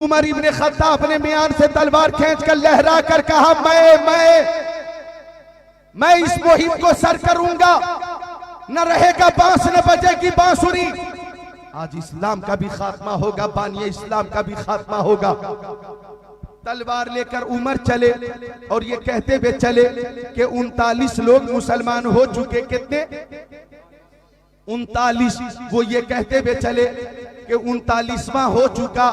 उमर इब्ने Khattab ने मियान से तलवार खींचकर लहरा कर कहा, मैं इस मुहिम को सर करूंगा, न रहेगा बांस न बजेगी बांसुरी। आज इस्लाम का भी खात्मा होगा, बानिए इस्लाम का भी खात्मा होगा। तलवार लेकर उमर चले और ये कहते हुए चले कि 39 लोग मुसलमान हो चुके। कितने? 39। वो ये कहते हुए चले कि 39वां हो चुका,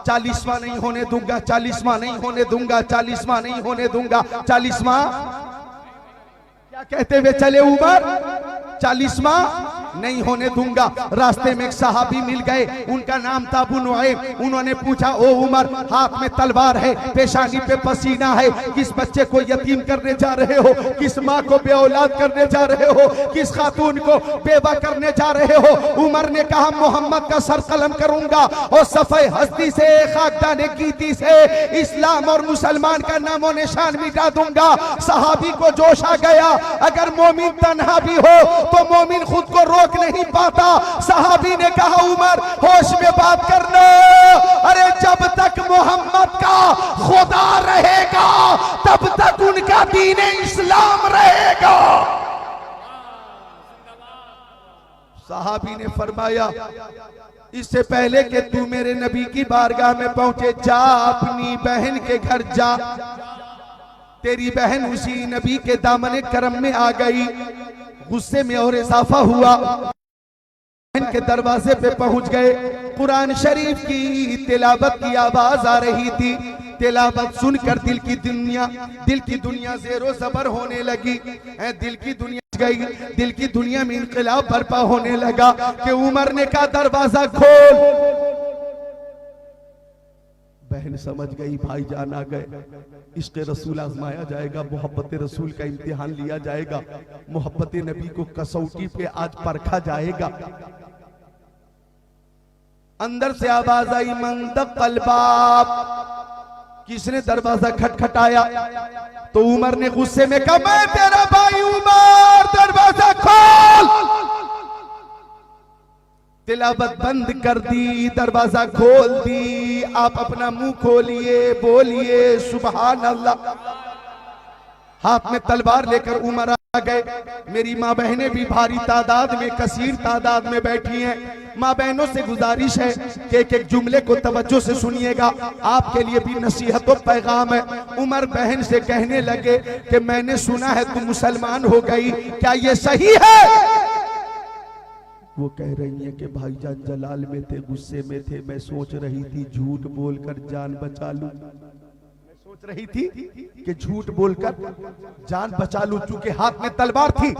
40वां नहीं होने दूंगा, 40वां नहीं होने दूंगा, 40वां नहीं होने दूंगा, 40वां। क्या कहते हुए चले उमर? 40वां नहीं होने दूंगा। रास्ते में एक सहाबी मिल गए, उनका नाम था अबू नुऐम। उन्होंने पूछा, ओ उमर, हाथ में तलवार है, पेशानी पे पसीना है, किस बच्चे को यतीम करने जा रहे हो? किस माँ को बेऔलाद करने जा रहे हो? किस खातून को बेवा करने जा रहे हो? उमर ने कहा, मोहम्मद का सर कलम करूंगा और सफे हस्ती से, खाकदाने कीती से इस्लाम और मुसलमान का नामो निशान मिटा दूंगा। सहाबी को जोश आ गया, अगर मोमिन तन्हा भी हो तो मोमिन खुद को रोक नहीं पाता। सहाबी ने कहा, उमर होश में बात करना, अरे जब तक मोहम्मद का खुदा रहेगा तब तक उनका दीन इस्लाम रहेगा। सहाबी ने फरमाया, इससे पहले कि तू मेरे नबी की बारगाह में पहुंचे, जा अपनी बहन के घर जा। तेरी बहन उसी नबी के दामन करम में आ गई। गुस्से में और इजाफा हुआ, बहन के दरवाजे पे पहुंच गए। कुरान शरीफ की तिलावत की आवाज आ रही थी। तिलावत सुनकर दिल की दुनिया ज़ेरो ज़बर होने लगी। दिल की दुनिया गई, दिल की दुनिया में इनकलाब बर्पा होने लगा कि उमर ने कहा, दरवाजा खोल। बहन समझ गई, भाईजान आ गए। इश्क रसूल आजमाया जाएगा, मोहब्बत रसूल का इम्तिहान लिया जाएगा, मोहब्बत नबी को कसौटी पे आज परखा जाएगा। अंदर से आवाज आई, मन दक़ल बाब। किसने दरवाजा खटखटाया? तो उमर ने गुस्से में कहा, मैं तेरा भाई उमर, दरवाजा खोल। तिलावत बंद कर दी, दरवाजा खोल दी। आप अपना मुंह खोलिए, बोलिए सुभान अल्लाह। हाथ में तलवार लेकर उमर आ गए। मेरी माँ बहनें भी भारी तादाद में, कसीर तादाद में बैठी हैं। माँ बहनों से गुजारिश है कि एक जुमले को तवज्जो से सुनिएगा, आपके लिए भी नसीहत और पैगाम है। उमर बहन से कहने लगे कि मैंने सुना है तुम मुसलमान हो गई, क्या ये सही है? वो कह रही है कि भाईजान जलाल में थे, गुस्से में थे, मैं सोच रही थी झूठ बोलकर जान बचा लूं। मैं सोच रही थी कि झूठ बोलकर जान बचा लूं, चूंकि हाथ में तलवार थी।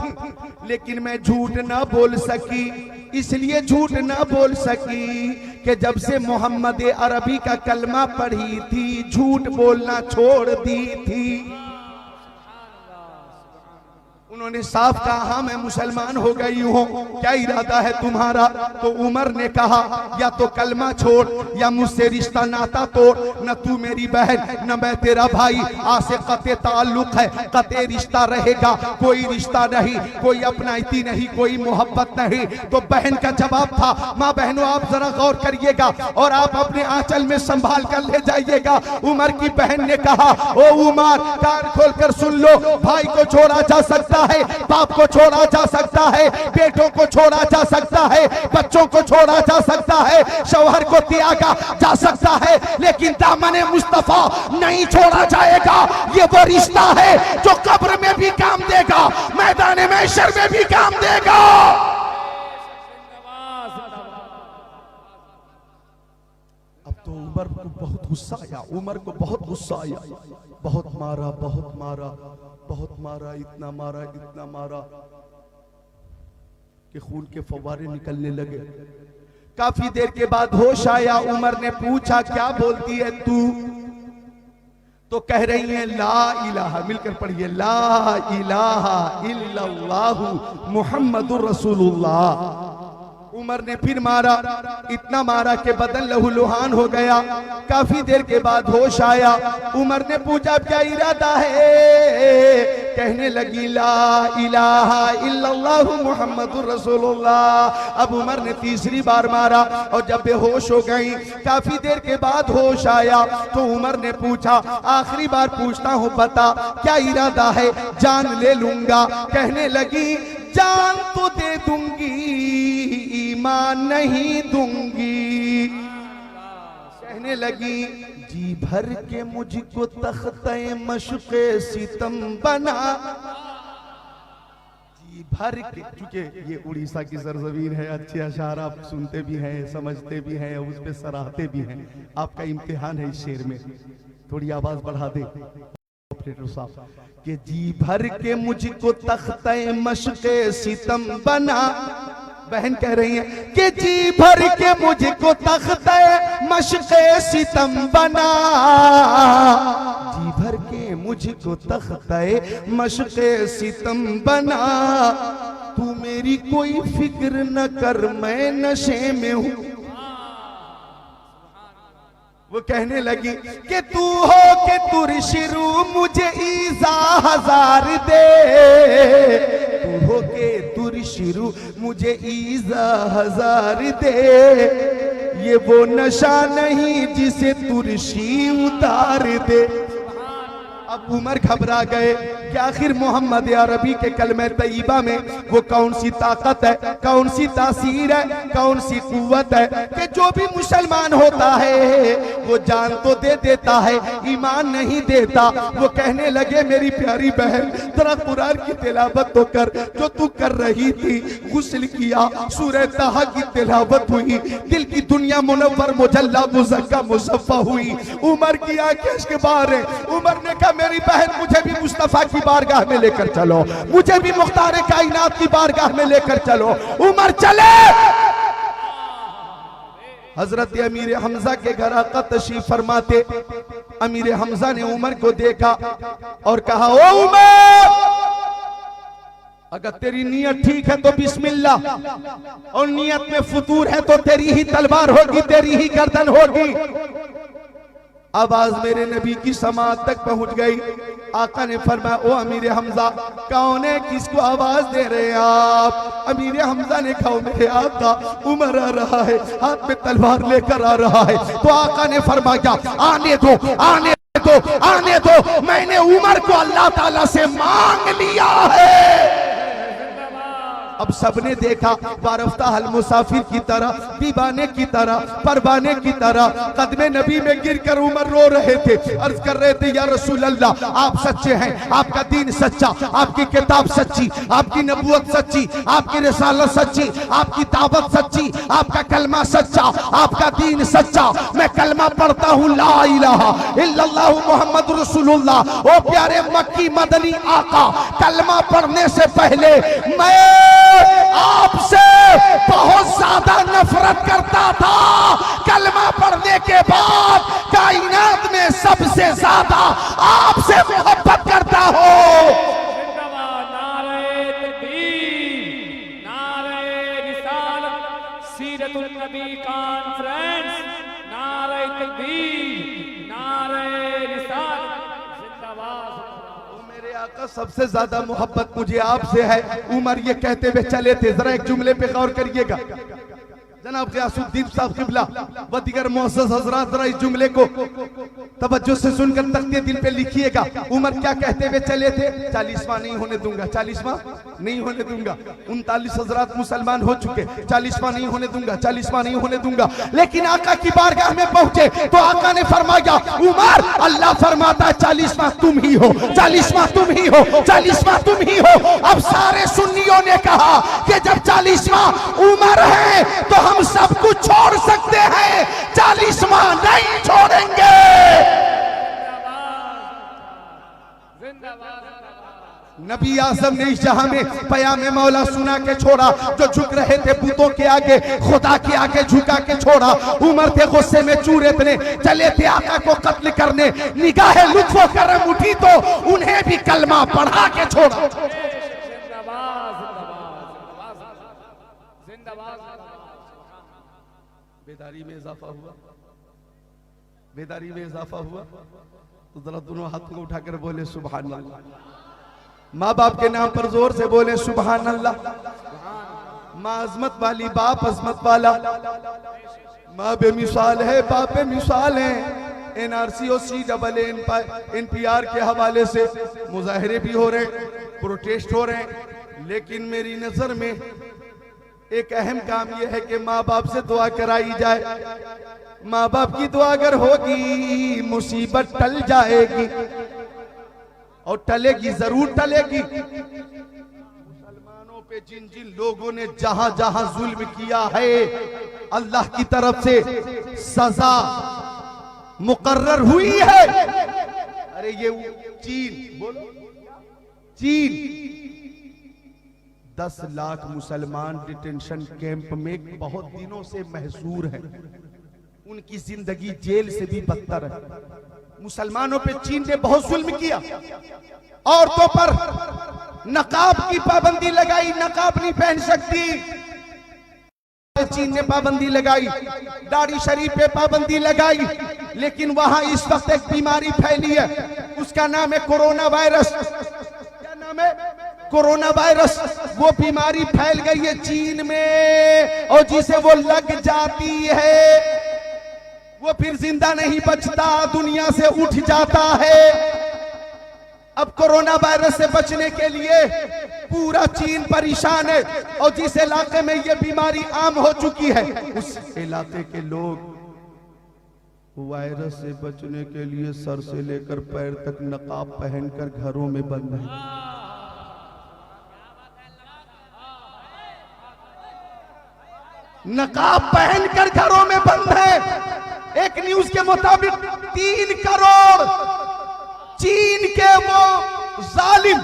लेकिन मैं झूठ ना बोल सकी, इसलिए झूठ ना बोल सकी कि जब से मोहम्मद अरबी का कलमा पढ़ी थी, झूठ बोलना छोड़ दी थी। उन्होंने साफ कहा, हाँ मैं मुसलमान हो गई हूँ, क्या इरादा है तुम्हारा? तो उमर ने कहा, या तो कलमा छोड़ या मुझसे रिश्ता नाता तोड़। न तू मेरी बहन न मैं तेरा भाई, आज से कते ताल्लुक है, कते रिश्ता रहेगा। कोई रिश्ता नहीं, कोई अपनाइती नहीं, कोई मोहब्बत नहीं। तो बहन का जवाब था, माँ बहनों आप जरा गौर करिएगा और आप अपने आंचल में संभाल कर ले जाइएगा। उमर की बहन ने कहा, ओ उमर, कान खोलकर सुन लो, भाई को छोड़ा जा सकता है, बाप को छोड़ा जा सकता है, बेटों को छोड़ा जा सकता है, बच्चों को छोड़ा जा सकता है, शौहर को त्यागा जा सकता है, लेकिन दामने मुस्तफा नहीं छोड़ा जाएगा। ये वो रिश्ता है जो कब्र में भी काम देगा, मैदान महशर में भी काम देगा। अब तो उमर को बहुत गुस्सा आया, उमर को बहुत गुस्सा आया। बहुत मारा, बहुत मारा, बहुत मारा, इतना मारा, इतना मारा कि खून के फव्वारे निकलने लगे। काफी देर के बाद होश आया। उमर ने पूछा, क्या बोलती है तू? तो कह रही है, ला इलाहा, मिलकर पढ़िए, ला इलाहा इल्लल्लाहु मुहम्मदुर रसूलुल्लाह। उमर ने फिर मारा, इतना मारा कि बदन लहूलुहान हो गया। काफी देर के बाद होश आया। उमर ने पूछा, क्या इरादा है? कहने लगी ला इलाहा इल्लल्लाहु मुहम्मदुर रसूलुल्लाह। अब उमर ने तीसरी बार मारा और जब बेहोश हो गई, काफी देर के बाद होश आया तो उमर ने पूछा, आखिरी बार पूछता हूँ बता क्या इरादा है, जान ले लूंगा। कहने लगी जान तो दे दूंगी, ईमान नहीं दूंगी। कहने लगी जी भर के मुझको तख्ते मशक़े सितम बना, जी भर के, चूंकि ये उड़ीसा की सरजमीन है, अच्छे अशार आप सुनते भी हैं, समझते भी हैं, उस पे सराहते भी हैं। आपका इम्तिहान है इस शेर में, थोड़ी आवाज बढ़ा दे कि जी भर के मुझको तख्ते मशक़े सितम बना। बहन कह रही है कि जी भर के मुझको तख्ते मशक़े सितम बना, जी भर के मुझको तख्ते मशक़े सितम बना। तू मेरी कोई फिक्र न कर, मैं नशे में हूँ। वो कहने लगी कि तू हो के तुरशिरू मुझे ईज़ा हजार दे, तू हो के तुरशिरू मुझे ईज़ा हजार दे। ये वो नशा नहीं जिसे तुरशी उतार दे। अब उमर घबरा गए कि आखिर मोहम्मद अरबी के कलमे तैयबा में वो कौन सी ताकत है, कौन सी तासीर है, कौन सी कुव्वत है कि जो भी मुसलमान होता है वो जान तो दे देता है, ईमान नहीं देता। वो कहने लगे मेरी प्यारी बहन जरा कुरान की तिलावत तो कर, जो तू कर रही थी, गुस्ल किया, सूरह तहा की तिलावत हुई, दिल की दुनिया मुनव्वर मुजल्ला मुज़क्का मुसफ़्फ़ा हुई। उमर की आंखें के बाहर है। उमर ने कहा मेरी बहन मुझे भी मुस्तफा की बारगाह में लेकर चलो, मुझे भी मुख्तार कायनात की बारगाह में लेकर चलो। उमर चले। हजरत अमीर हमजा के घर आका तशरीफ फरमाते। अमीर हमजा ने उमर को देखा और कहा ओ उमर, अगर तेरी नियत ठीक है तो बिस्मिल्लाह, और नियत में फुतूर है तो तेरी ही तलवार होगी, तेरी ही गर्दन होगी। आवाज मेरे नबी की समात तक पहुंच गई। आका ने फरमाया ओ अमीर हमजा, कौन है, किसको आवाज दे रहे हैं आप? अमीर हमजा ने कहा मेरे आका उमर आ रहा है, हाथ में तलवार लेकर आ रहा है। तो आका ने फरमाया आने दो, आने दो, आने दो, मैंने उमर को अल्लाह ताला से मांग लिया है। अब सबने देखा बारफ्ता हल मुसाफिर की तरह, दीवाने की तरह, परवाने की तरह कदमे नबी में गिरकर उमर रो रहे थे, अर्ज कर रहे थे या रसूल अल्लाह आप सच्चे हैं, आपका दीन सच्चा, आपकी किताब सच्ची, आपकी नबूवत सच्ची, आपकी रिसालत सच्ची, आपकी दावत सच्ची, आपका कलमा सच्चा, आपका दीन सच्चा। मैं कलमा पढ़ता हूँ ला इलाहा इल्लल्लाहु मुहम्मद रसूलुल्लाह। ओ प्यारे मक्की मदनी आका, कलमा पढ़ने से पहले मैं आपसे बहुत ज्यादा नफरत करता था, कलमा पढ़ने के बाद कायनात में सबसे ज्यादा आपसे मोहब्बत करता हो। नारे तकबीर, नारे रिसालत, सीरतुल नबी कॉन्फ्रेंस, नारे तकबीर, नारे रिसालत, जिंदाबाद। आका सबसे ज्यादा मोहब्बत मुझे आपसे है। उमर ये कहते हुए चले थे, जरा एक जुमले पे गौर करिएगा। जनाब ग़ियासुद्दीन साहब क़िबला व दीगर मुअज़्ज़ज़ हज़रात जरा इस जुमले को तवज्जो से सुनकर तख्ते दिल पे लिखिएगा। उमर क्या कहते हुए चले थे? 40वां नहीं होने दूंगा, 40वां नहीं होने दूंगा। 39 हज़रात मुसलमान हो चुके, 40वां नहीं होने दूंगा, 40वां नहीं होने दूंगा। लेकिन आका की बारगाह में पहुंचे तो आका ने फरमाया उमर, अल्लाह फरमाता है 40वां तुम ही हो, 40वां तुम ही हो, 40वां तुम ही हो। अब सारे सुन्नियों ने कहा कि जब 40वां उमर है तो हम सब कुछ छोड़ सकते हैं, 40वां नहीं छोड़ेंगे। नबी आज़म ने इस जहां में पयामे मौला सुना के छोड़ा, जो झुक रहे थे बुतों के आगे, खुदा के आगे झुका के छोड़ा। उमर थे गुस्से में चूर इतने, चले थे आका को कत्ल करने, निगाहे लुत्फ़ो करम उठी तो उन्हें भी कलमा पढ़ा के छोड़ा। बेदारी में इजाफा हुआ, बेदारी में इजाफा हुआ तो जरा दोनों हाथों को उठाकर बोले सुभान अल्लाह। माँ बाप के नाम पर जोर से बोले सुभान अल्लाह। माँ अजमत वाली, बाप अजमत वाला। माँ बेमिसाल है, बाप बेमिसाल है। NRC और CAA-NPR के हवाले से मुजाहरे भी हो रहे, प्रोटेस्ट हो रहे हैं, लेकिन मेरी नजर में एक अहम काम यह है कि माँ बाप से दुआ कराई जाए। माँ बाप की दुआ अगर होगी मुसीबत टल जाएगी, और टलेगी, जरूर टलेगी। मुसलमानों पे जिन जिन लोगों ने जहां जहां जुल्म किया है, अल्लाह की तरफ से सजा मुकर्रर हुई है। अरे ये चीन, बोलो चीन, 10 लाख मुसलमान डिटेंशन कैंप में बहुत दिनों से महसूर हैं। उनकी जिंदगी जेल से भी बदतर है। मुसलमानों पे चीन ने बहुत जुल्म किया। औरतों पर नकाब की पाबंदी लगाई, नकाब नहीं पहन सकती, चीन ने पाबंदी लगाई। दाढ़ी शरीफ पे पाबंदी लगाई। लेकिन वहां इस वक्त एक बीमारी फैली है, उसका नाम है कोरोना वायरस। क्या नाम है? Corona virus. वो बीमारी फैल गई है चीन में, और जिसे वो लग जाती है वो फिर जिंदा नहीं बचता, दुनिया से उठ जाता है। अब कोरोना वायरस से बचने के लिए पूरा चीन परेशान है, और जिस इलाके में ये बीमारी आम हो चुकी है, उस इलाके के लोग वायरस से बचने के लिए सर से लेकर पैर तक नकाब पहनकर घरों में बंद हैं। नकाब पहनकर घरों में बंद है। एक न्यूज के मुताबिक 3 करोड़ चीन के वो जालिम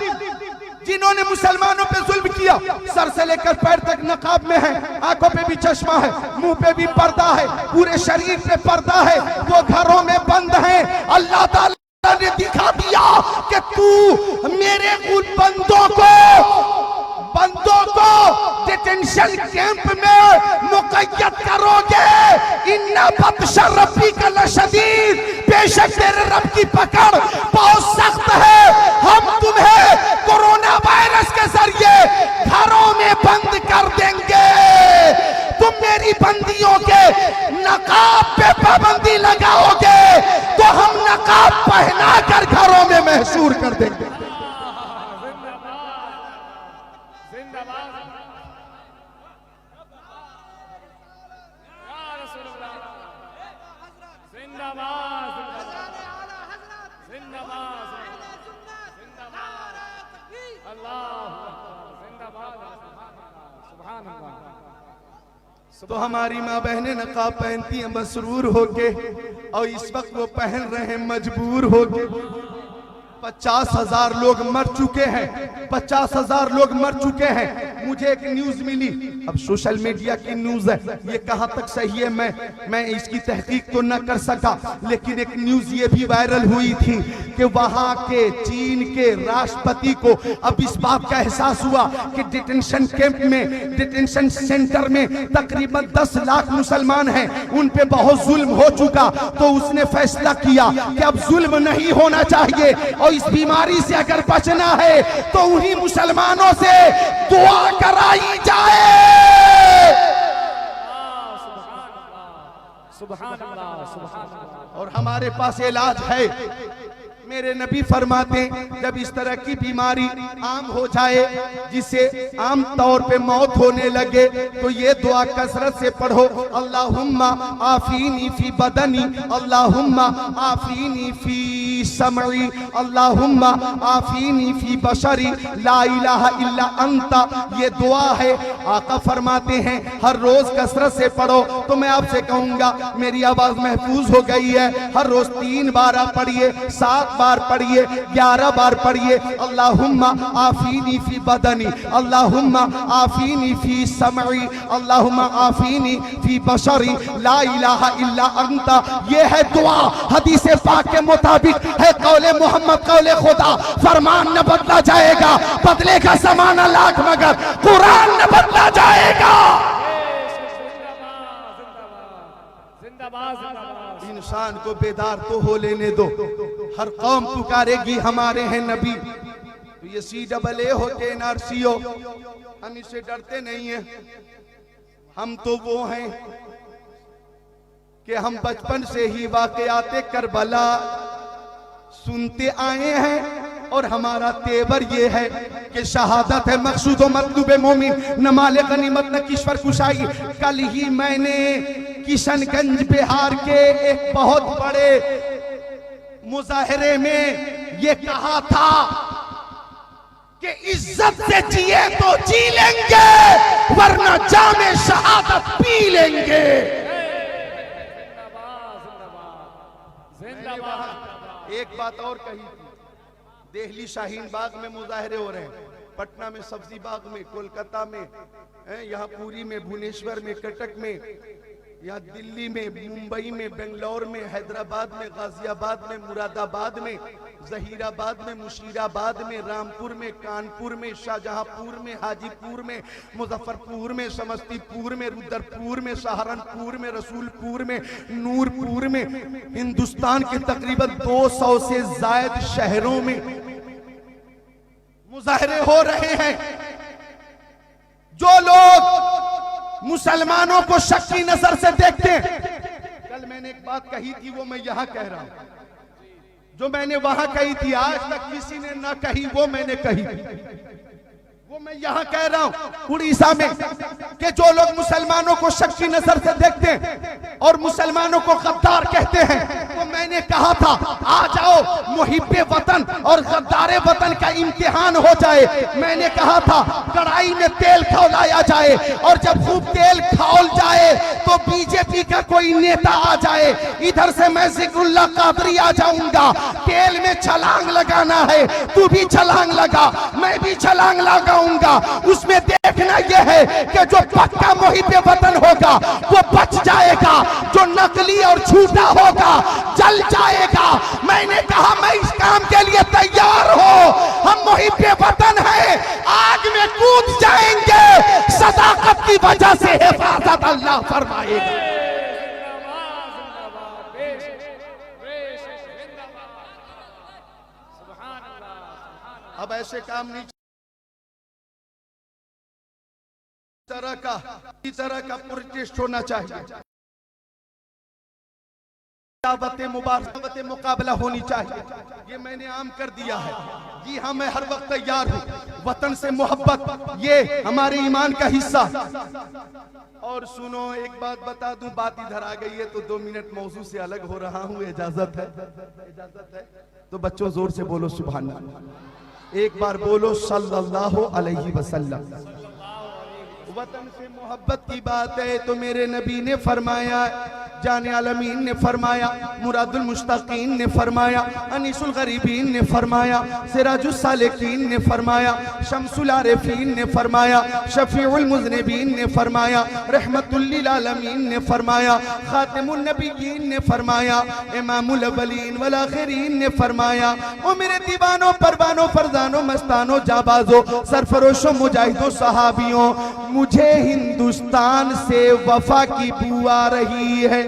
जिन्होंने मुसलमानों पे जुल्म किया, सर से लेकर पैर तक नकाब में है, आंखों पे भी चश्मा है, मुंह पे भी पर्दा है, पूरे शरीर पे पर्दा है, वो घरों में बंद हैं। अल्लाह ताला ने दिखा दिया कि तू मेरे उन बंदों को डिटेंशन कैंप में मुक़य्यद करोगे। इन्ना बत्श रब्बिका लशदीद, बेशक तेरे रब की पकड़ बहुत सख्त है। हम तुम्हें कोरोना वायरस के जरिए घरों में बंद कर देंगे। तुम मेरी बंदियों के नकाब पे पाबंदी लगाओगे तो हम नकाब पहना कर घरों में महसूर कर देंगे। तो हमारी माँ बहनें नकाब पहनती हैं मसरूर होके, और इस वक्त वो पहन रहे हैं मजबूर होके। 50,000 लोग मर चुके हैं, 50,000 लोग मर चुके हैं। मुझे एक न्यूज मिली, अब सोशल मीडिया की न्यूज है, ये कहां तक सही है मैं इसकी तहकीक तो न कर सका, लेकिन एक न्यूज ये भी वायरल हुई थी कि वहां के चीन के राष्ट्रपति को अब इस बात का एहसास हुआ कि डिटेंशन कैंप में, डिटेंशन सेंटर में तकरीबन 10 लाख मुसलमान हैं, उन पे बहुत जुल्म हो चुका। तो उसने फैसला किया कि अब जुल्म नहीं होना चाहिए, और इस बीमारी से अगर बचना है तो उन्हीं मुसलमानों से दुआ कराई जाए। सुभान अल्लाह, सुभान अल्लाह। और हमारे पास इलाज है। मेरे नबी फरमाते जब इस तरह की बीमारी आम हो जाए, जिससे आम तौर पे मौत होने लगे, तो ये दुआ कसरत से पढ़ो, अल्लाहुम्मा आफीनी फी बदनी, अल्लाहुम्मा आफीनी फी समई, अल्लाहुम्मा आफीनी फी बशरी, ला इलाहा इल्ला अंता। ये दुआ है। आका फरमाते हैं हर रोज कसरत से पढ़ो। तो मैं आपसे कहूंगा, मेरी आवाज महफूज हो गई है, हर रोज 3 बार आप पढ़िए, 7 बार पढ़िए, 11 बार पढ़िए। अल्लाहुम्मा आफीनी फी बदनी, अल्लाहुम्मा आफीनी फी समई, अल्लाहुम्मा आफीनी फी बशरी, ला इलाहा इल्ला अंता। ये है दुआ, हदीस पाक के मुताबिक है, कौले मोहम्मद कौले खुदा। फरमान न बदला जाएगा, बदलेगा ज़माना लाख मगर कुरान न बदला जाएगा। इंसान को बेदार तो हो लेने दो, हर कौम पुकारेगी हमारे हैं नबी। तो ये CAA हो के NRC हो, हम इससे डरते नहीं हैं। हम तो वो हैं कि हम बचपन से ही वाक़याते करबला सुनते आए हैं और हमारा तेवर ये है कि शहादत है मकसूद व मतलूब मोमिन, न माले गनीमत न किश्वर कुशाई। कल ही मैंने किशनगंज बिहार के एक बहुत बड़े मुजाहरे में ये कहा था कि इज्जत से जिए तो जी लेंगे वरना जामे शहादत पी लेंगे। एक बात और कही थी, दिल्ली शाहीन बाग में मुजाहरे हो रहे हैं, पटना में सब्जी बाग में, कोलकाता में, यहाँ पुरी में, भुवनेश्वर में, कटक में, यहाँ दिल्ली में, मुंबई में, बेंगलोर में, हैदराबाद में, गाजियाबाद में, मुरादाबाद में, जहीराबाद में, मुशीराबाद में, रामपुर में, कानपुर में, शाहजहांपुर में, हाजीपुर में, मुजफ्फरपुर में, समस्तीपुर में, रुद्रपुर में, सहारनपुर में, रसूलपुर में, नूरपुर में, हिंदुस्तान के तकरीबन 200 से ज्यादा शहरों में मुजाहरे हो रहे हैं। जो लोग मुसलमानों को शक की नजर से देखते हैं, कल मैंने एक बात कही थी वो मैं यहां कह रहा हूं, जो मैंने वहां कही थी आज तक किसी ने ना कही वो मैंने कही थी, वो मैं यहां कह रहा हूं उड़ीसा में, कि जो लोग मुसलमानों को शक की नजर से देखते हैं और मुसलमानों को गद्दार कहते हैं, तो मैंने कहा था आ जाओ मुहिब्बे वतन और गद्दारे वतन का इम्तिहान हो जाए। मैंने कहा था कढ़ाई में तेल खौलाया जाए और जब खूब तेल खौल जाए तो बीजेपी का कोई नेता आ जाए, इधर से मैं जिक्रुल्लाह कादरी आ जाऊंगा, तेल में छलांग लगाना है, तू भी छलांग लगा, मैं भी छलांग लगा, उसमें देखना यह है कि जो पक्का मुहिब्बे वतन होगा वो बच जाएगा, जो नकली और झूठा होगा जल जाएगा। मैंने कहा मैं इस काम के लिए तैयार हूं, हम मुहिब्बे वतन हैं, आग में कूद जाएंगे, सदाकत की वजह से हिफाजत अल्लाह फरमाएगा। अब ऐसे काम नहीं इस तरह का प्रोटेस्ट होना चाहिए, दावत मुबारक मुकाबला होनी चाहिए, ये मैंने आम कर दिया है। जी हाँ, मैं हर वक्त तैयार हूँ, वतन से मोहब्बत ये हमारे ईमान का हिस्सा। और सुनो एक बात बता दूं, बात इधर आ गई है तो 2 मिनट मौजू से अलग हो रहा हूँ, इजाजत है? इजाजत है तो बच्चों जोर से बोलो सुभान अल्लाह, एक बार बोलो सल्लल्लाहु अलैहि वसल्लम। वतन से मोहब्बत की बात है तो मेरे नबी ने फरमाया, जाने आलमीन ने फरमाया, मुरादुल मुश्ताकीन ने फरमाया, अनीसुल गरीबीन ने फरमाया, सिराजुल सालिकीन ने फरमाया, शम्सुल आरिफीन ने फरमाया, शफीउल मुज़निबीन ने फरमाया, रहमतुल लिल आलमीन ने फरमाया, खातिमुन नबिय्यीन ने फरमाया, इमामुल अव्वलीन वल आखिरीन ने फरमाया। ओ मेरे दीवानों, परवानों, फरजानों, मस्तानों, जाबाजों, सरफरोशों, मुजाहिदों, सहाबियों, मुझे हिंदुस्तान से वफा की बू आ रही है।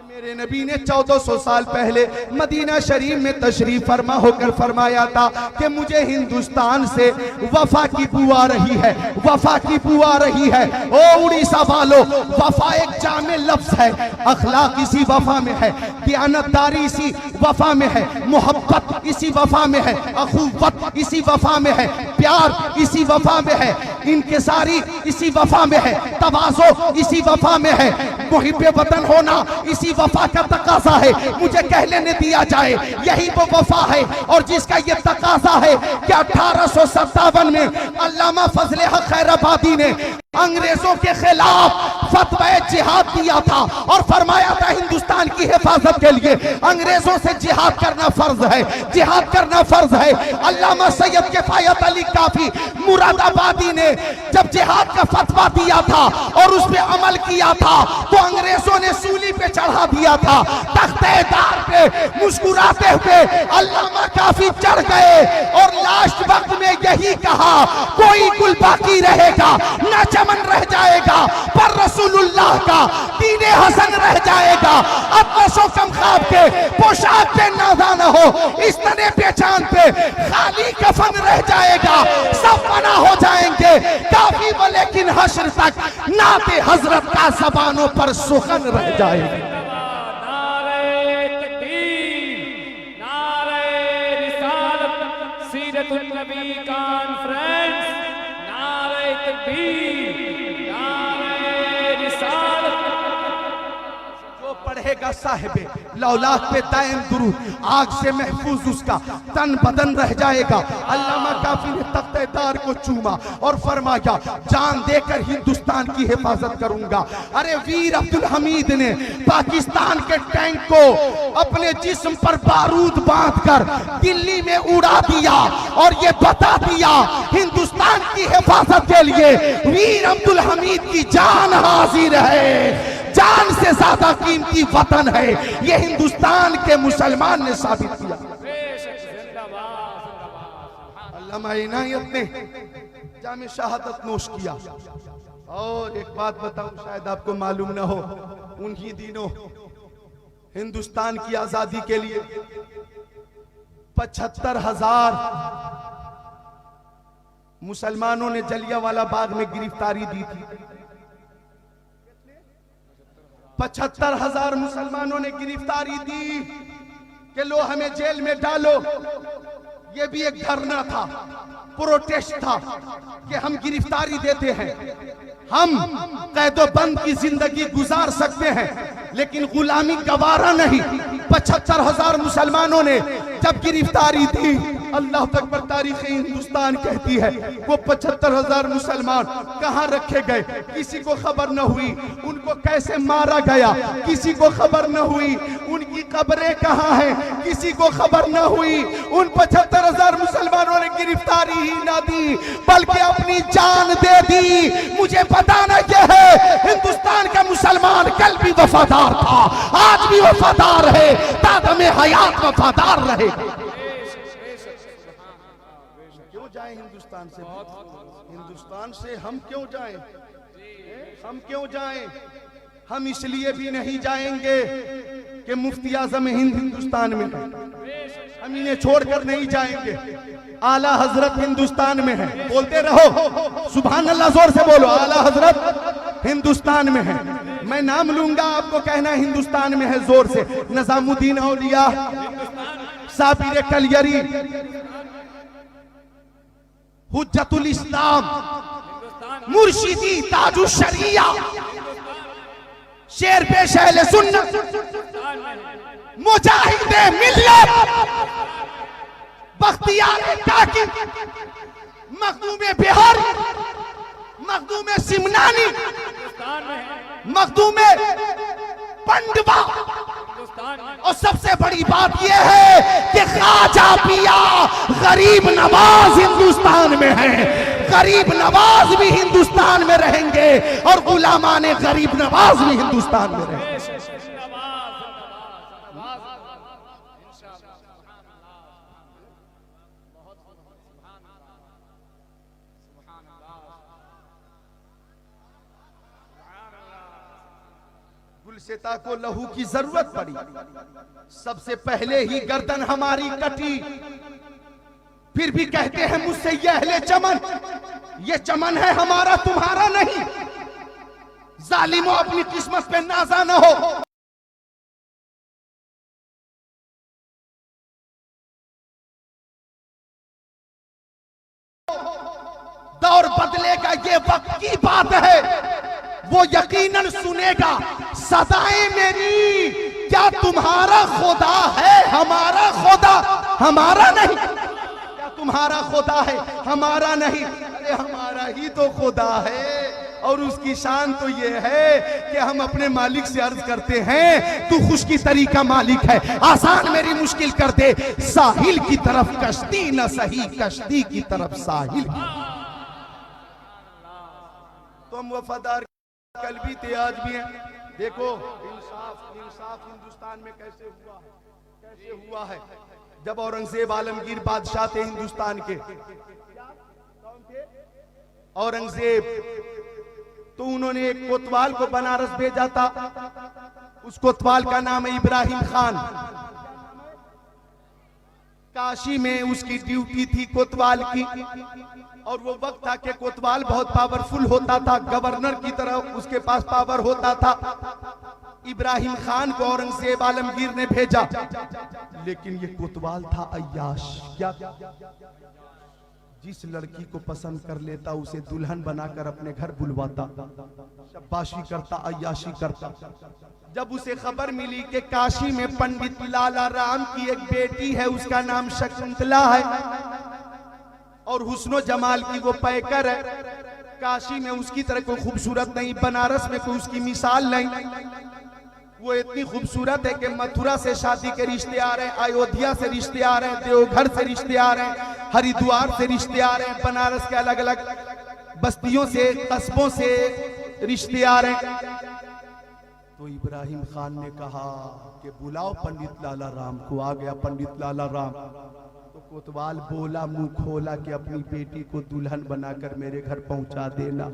मेरे नबी ने 1400 साल पहले मदीना शरीफ में तशरीफ फरमा होकर फरमाया था कि मुझे हिंदुस्तान से वफा की बू आ रही है, वफा की बू आ रही है। ओ उड़ीसा वालों, वफा एक जामे लफ्ज है, अखलाक इसी वफा में है, दियानतदारी इसी वफा में है, मोहब्बत इसी वफा में है, अखुवत इसी वफा में है, प्यार इसी वफा में है, इंकिसारी इसी वफा में है, तवाज़ो इसी वफा में है, मुहिब्बे वतन होना इसी वफा का तकाजा है। मुझे कह लेने दिया जाए यही वो वफा है और जिसका ये तकाजा है कि 1857 में अल्लामा फजले हक खैराबादी ने अंग्रेजों के खिलाफ फतवा जिहाद दिया था और फरमाया था हिंदुस्तान की हिफाजत के लिए अंग्रेजों से जिहाद करना फर्ज है, जिहाद करना फर्ज है। अल्लामा सैयद किफायत अली काफी मुरादाबादी ने जब जिहाद का फतवा दिया था और उस पे अमल किया था तो अंग्रेजों ने सूली पे चढ़ा दिया था, तख्तेदार पे मुस्कुराते हुए अल्लामा काफी चढ़ गए और लास्ट वक्त में यही कहा, कोई गुल बाकी रहेगा ना चमन रह जाएगा, पर रसूलुल्लाह का दीने हसन रह जाएगा। अतसो कम ख्वाब के पोशाक पे नादा न हो, इस तने पहचान पे खाली कफन रह जाएगा। सब फना हो जाएंगे काफी वो, लेकिन हश्र तक नाते हजरत का ज़बानों पर सुखन रह जाएगा। नबी कॉन्फ्रेंस, नारे तकबीर, नारे रिसालत। जो पढ़ेगा साहिबे लौलाद पे दायम दुरूद, आग से महफूज उसका तन बदन रह जाएगा। अल्लामा काफी ने तख्तेदार को चूमा और फरमाया, जान देकर हिंदुस्तान की हिफाजत करूंगा। अरे वीर अब्दुल हमीद ने पाकिस्तान के टैंक को अपने जिस्म पर बारूद बांधकर दिल्ली में उड़ा दिया और ये बता दिया, हिंदुस्तान की हिफाजत के लिए वीर अब्दुल हमीद की जान हाजिर है। जान से ज्यादा कीमती वतन है, ये हिंदुस्तान के मुसलमान ने साबित किया। अल्लामा इनायत ने जामे शहादत नोश किया। और एक बात बताऊं, शायद आपको मालूम ना हो, उन्हीं दिनों हिंदुस्तान की आजादी के लिए 75,000 मुसलमानों ने जलियांवाला बाग में गिरफ्तारी दी थी। 75,000 मुसलमानों ने गिरफ्तारी दी कि लो हमें जेल में डालो। ये भी एक धरना था, प्रोटेस्ट था कि हम गिरफ्तारी देते हैं, हम कैदो बंद की जिंदगी गुजार सकते हैं लेकिन गुलामी गवारा नहीं। 75,000 मुसलमानों ने जब गिरफ्तारी दी, अल्लाह तकबर, तारीख हिंदुस्तान कहती है वो 75,000 मुसलमान कहाँ रखे गए, किसी को खबर न हुई। उनको कैसे मारा गया, किसी को खबर न हुई। उनकी कब्रें कहाँ हैं, किसी को खबर न हुई। उन 75,000 मुसलमानों ने गिरफ्तारी ही ना दी बल्कि अपनी जान दे दी। मुझे बताना यह है, हिंदुस्तान का मुसलमान कल भी वफादार था, आज भी वफादार है, तादमे हयात वफादार रहेगा। क्यों जाए हिंदुस्तान से? हिंदुस्तान से हम क्यों जाएं? हम क्यों जाएं? हम इसलिए भी नहीं जाएंगे कि मुफ्ती आजम हिंद हिंदुस्तान में है, हम इन्हें छोड़कर नहीं जाएंगे। आला हजरत हिंदुस्तान में है, बोलते रहो सुभान अल्लाह, जोर से बोलो, आला हजरत हिंदुस्तान में है। मैं नाम लूंगा, आपको कहना हिंदुस्तान में है जोर से। निजामुद्दीन औलिया, साबिर कलियरी, हुज्जतुल इस्लाम, मुर्शिदी ताजुश शरिया, शेर पेश अहले सुन्नत, मुजाहिदे मिल्लत, बख्तियार काकी, मखदूम बिहार, मखदूम सिमनानी, मखदूम पंडवा, और सबसे बड़ी बात यह है कि ख्वाजा पिया गरीब नवाज हिंदुस्तान में है। गरीब नवाज भी हिंदुस्तान में रहेंगे और गुलामाने गरीब नवाज भी हिंदुस्तान में रहेंगे। गुलसिता को लहू की जरूरत पड़ी, सबसे पहले ही गर्दन हमारी कटी, फिर भी कहते हैं मुझसे ये अहले चमन, ये चमन है हमारा तुम्हारा नहीं। जालिमों, अपनी किस्मत पे नाजा न हो। दौर बदलेगा, ये वक्त की बात है, वो यकीनन सुनेगा सदाएं मेरी। क्या तुम्हारा खुदा है हमारा खुदा? हमारा नहीं। क्या तुम्हारा खुदा है हमारा नहीं? अरे हमारा ही तो खुदा है। और उसकी शान तो ये है कि हम अपने मालिक से अर्ज करते हैं, तू खुश की तरीका मालिक है, आसान मेरी मुश्किल कर दे। साहिल की तरफ कश्ती न सही, कश्ती की तरफ साहिल। तुम वफादार कल भी थे, आज भी हैं, देखो इंसाफ इंसाफ हिंदुस्तान में कैसे हुआ है। जब औरंगजेब आलमगीर बादशाह थे हिंदुस्तान के, कौन थे? औरंगजेब। तो उन्होंने एक कोतवाल को बनारस भेजा था। उस कोतवाल का नाम है इब्राहिम खान। काशी में उसकी ड्यूटी थी कोतवाल की, और वो वक्त था कि कोतवाल बहुत पावरफुल होता था, गवर्नर की तरह उसके पास पावर होता था। इब्राहिम खान को औरंगजेब आलमगीर ने भेजा, लेकिन ये कोतवाल था अय्याश। क्या? जिस लड़की को पसंद कर लेता उसे दुल्हन बनाकर अपने घर बुलवाता, शाबाशी करता, अय्याशी करता। जब उसे खबर मिली कि काशी में पंडित लाला राम की एक बेटी है, उसका नाम शकुंतला है और हुस्नो जमाल की वो पैकर है, काशी में उसकी तरह कोई खूबसूरत नहीं, बनारस में कोई उसकी मिसाल नहीं, वो इतनी खूबसूरत है कि मथुरा से शादी के रिश्ते आ रहे हैं, अयोध्या से रिश्ते आ रहे हैं, देवघर से रिश्ते आ रहे हैं, हरिद्वार से रिश्ते आ रहे हैं, बनारस के अलग अलग बस्तियों से, कस्बों से रिश्ते आ रहे हैं। तो इब्राहिम खान ने कहा कि बुलाओ पंडित लाला राम को। आ गया पंडित लाला राम। तो कोतवाल बोला, मुंह खोला कि अपनी बेटी को दुल्हन बनाकर मेरे घर पहुंचा देना,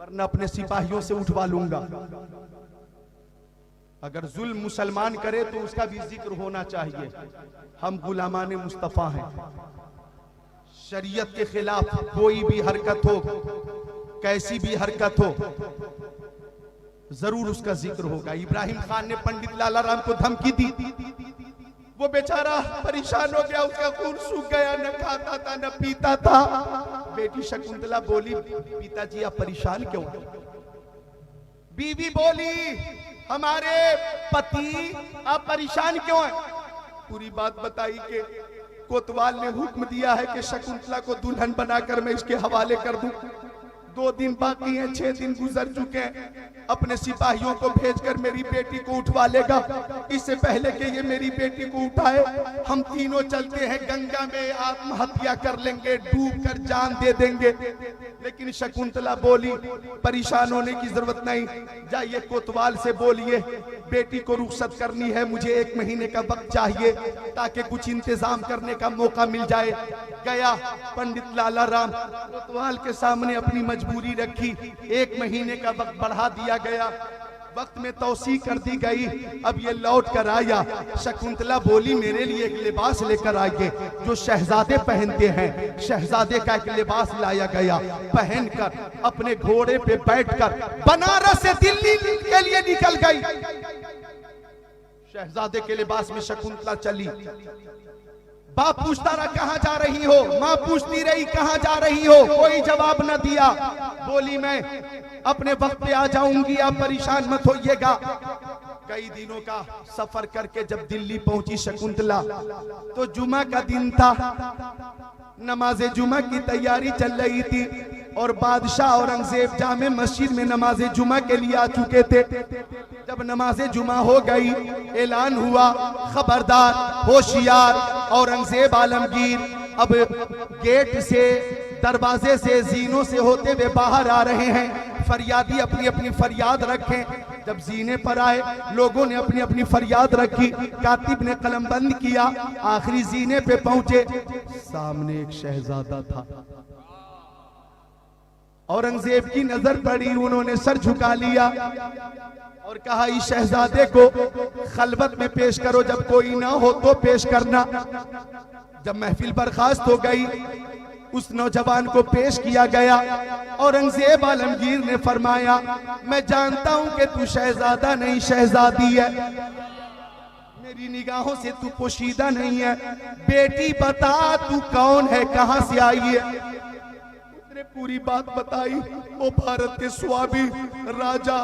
वरना अपने सिपाहियों से उठवा लूंगा। अगर जुल्म मुसलमान करे तो उसका भी जिक्र होना चाहिए। हम गुलामाने मुस्तफा हैं। शरीयत के खिलाफ कोई भी हरकत हो, कैसी भी हरकत हो, जरूर उसका जिक्र होगा। इब्राहिम खान ने पंडित लाला राम को धमकी दी। वो बेचारा परेशान हो गया, उसका खून सूख गया, न खाता था न पीता था। बेटी शकुंतला बोली, पिताजी आप परेशान क्यों? बीवी बोली, हमारे पति आप परेशान क्यों हैं? पूरी बात बताई कि कोतवाल ने हुक्म दिया है कि शकुंतला को दुल्हन बनाकर मैं इसके हवाले कर दूं। 2 दिन बाकी हैं, 6 दिन गुजर चुके हैं। अपने सिपाहियों को भेजकर मेरी बेटी को उठवा लेगा। इससे पहले कि ये मेरी बेटी को उठाए, हम तीनों चलते हैं गंगा में, आत्महत्या कर लेंगे, डूब कर जान दे देंगे। लेकिन शकुंतला बोली, परेशान होने की जरूरत नहीं, जाइए कोतवाल से बोलिए बेटी को रुखसत करनी है, मुझे 1 महीने का वक्त चाहिए ताकि कुछ इंतजाम करने का मौका मिल जाए। गया पंडित लाला राम, कोतवाल के सामने अपनी मजबूरी रखी। 1 महीने का वक्त बढ़ा दिया गया, वक्त में तौसी कर दी गई। अब ये लौट कर आया। शकुंतला बोली, मेरे लिए एक लिबास लेकर आइए जो शहजादे पहनते हैं। शहजादे का एक लिबास लाया गया। पहनकर अपने घोड़े पे बैठकर बनारस से दिल्ली के लिए निकल गई। शहजादे के लिबास में शकुंतला चली। बाप पूछता रहा, कहां जा रही हो? मां पूछती रही, कहां जा रही हो? कोई जवाब न दिया। बोली, मैं अपने वक्त पे आ जाऊंगी, आप परेशान मत होइएगा। कई दिनों का सफर करके जब दिल्ली पहुंची शकुंतला, तो जुमा का दिन था। नमाज जुमा की तैयारी चल रही थी और बादशाह औरंगजेब जामे मस्जिद में नमाज जुमा के लिए आ चुके थे। जब नमाज जुमा हो गई, ऐलान हुआ, खबरदार, होशियार, औरंगजेब आलमगीर अब गेट से, दरवाजे से, जीनों से होते हुए बाहर आ रहे हैं। फरियादी अपनी अपनी फरियाद रखें। जब जीने पर आए, लोगों ने अपनी अपनी फरियाद रखी। कातिब ने कलमबंद किया। आखिरी जीने पे पहुंचे, सामने एक शहजादा था। औरंगजेब की नजर पड़ी, उन्होंने सर झुका लिया और कहा, इस शहजादे को खलवत में पेश करो, जब कोई ना हो तो पेश करना। जब महफिल बर्खास्त हो गई, उस नौजवान को पेश किया गया। औरंगजेब आलमगीर ने फरमाया, मैं जानता हूं कि तू शहजादा नहीं, शहजादी है। मेरी निगाहों से तू पोशीदा नहीं है। बेटी बता, तू कौन है, कहां से आई है? पूरी बात बताई। वो भारत के स्वामी राजा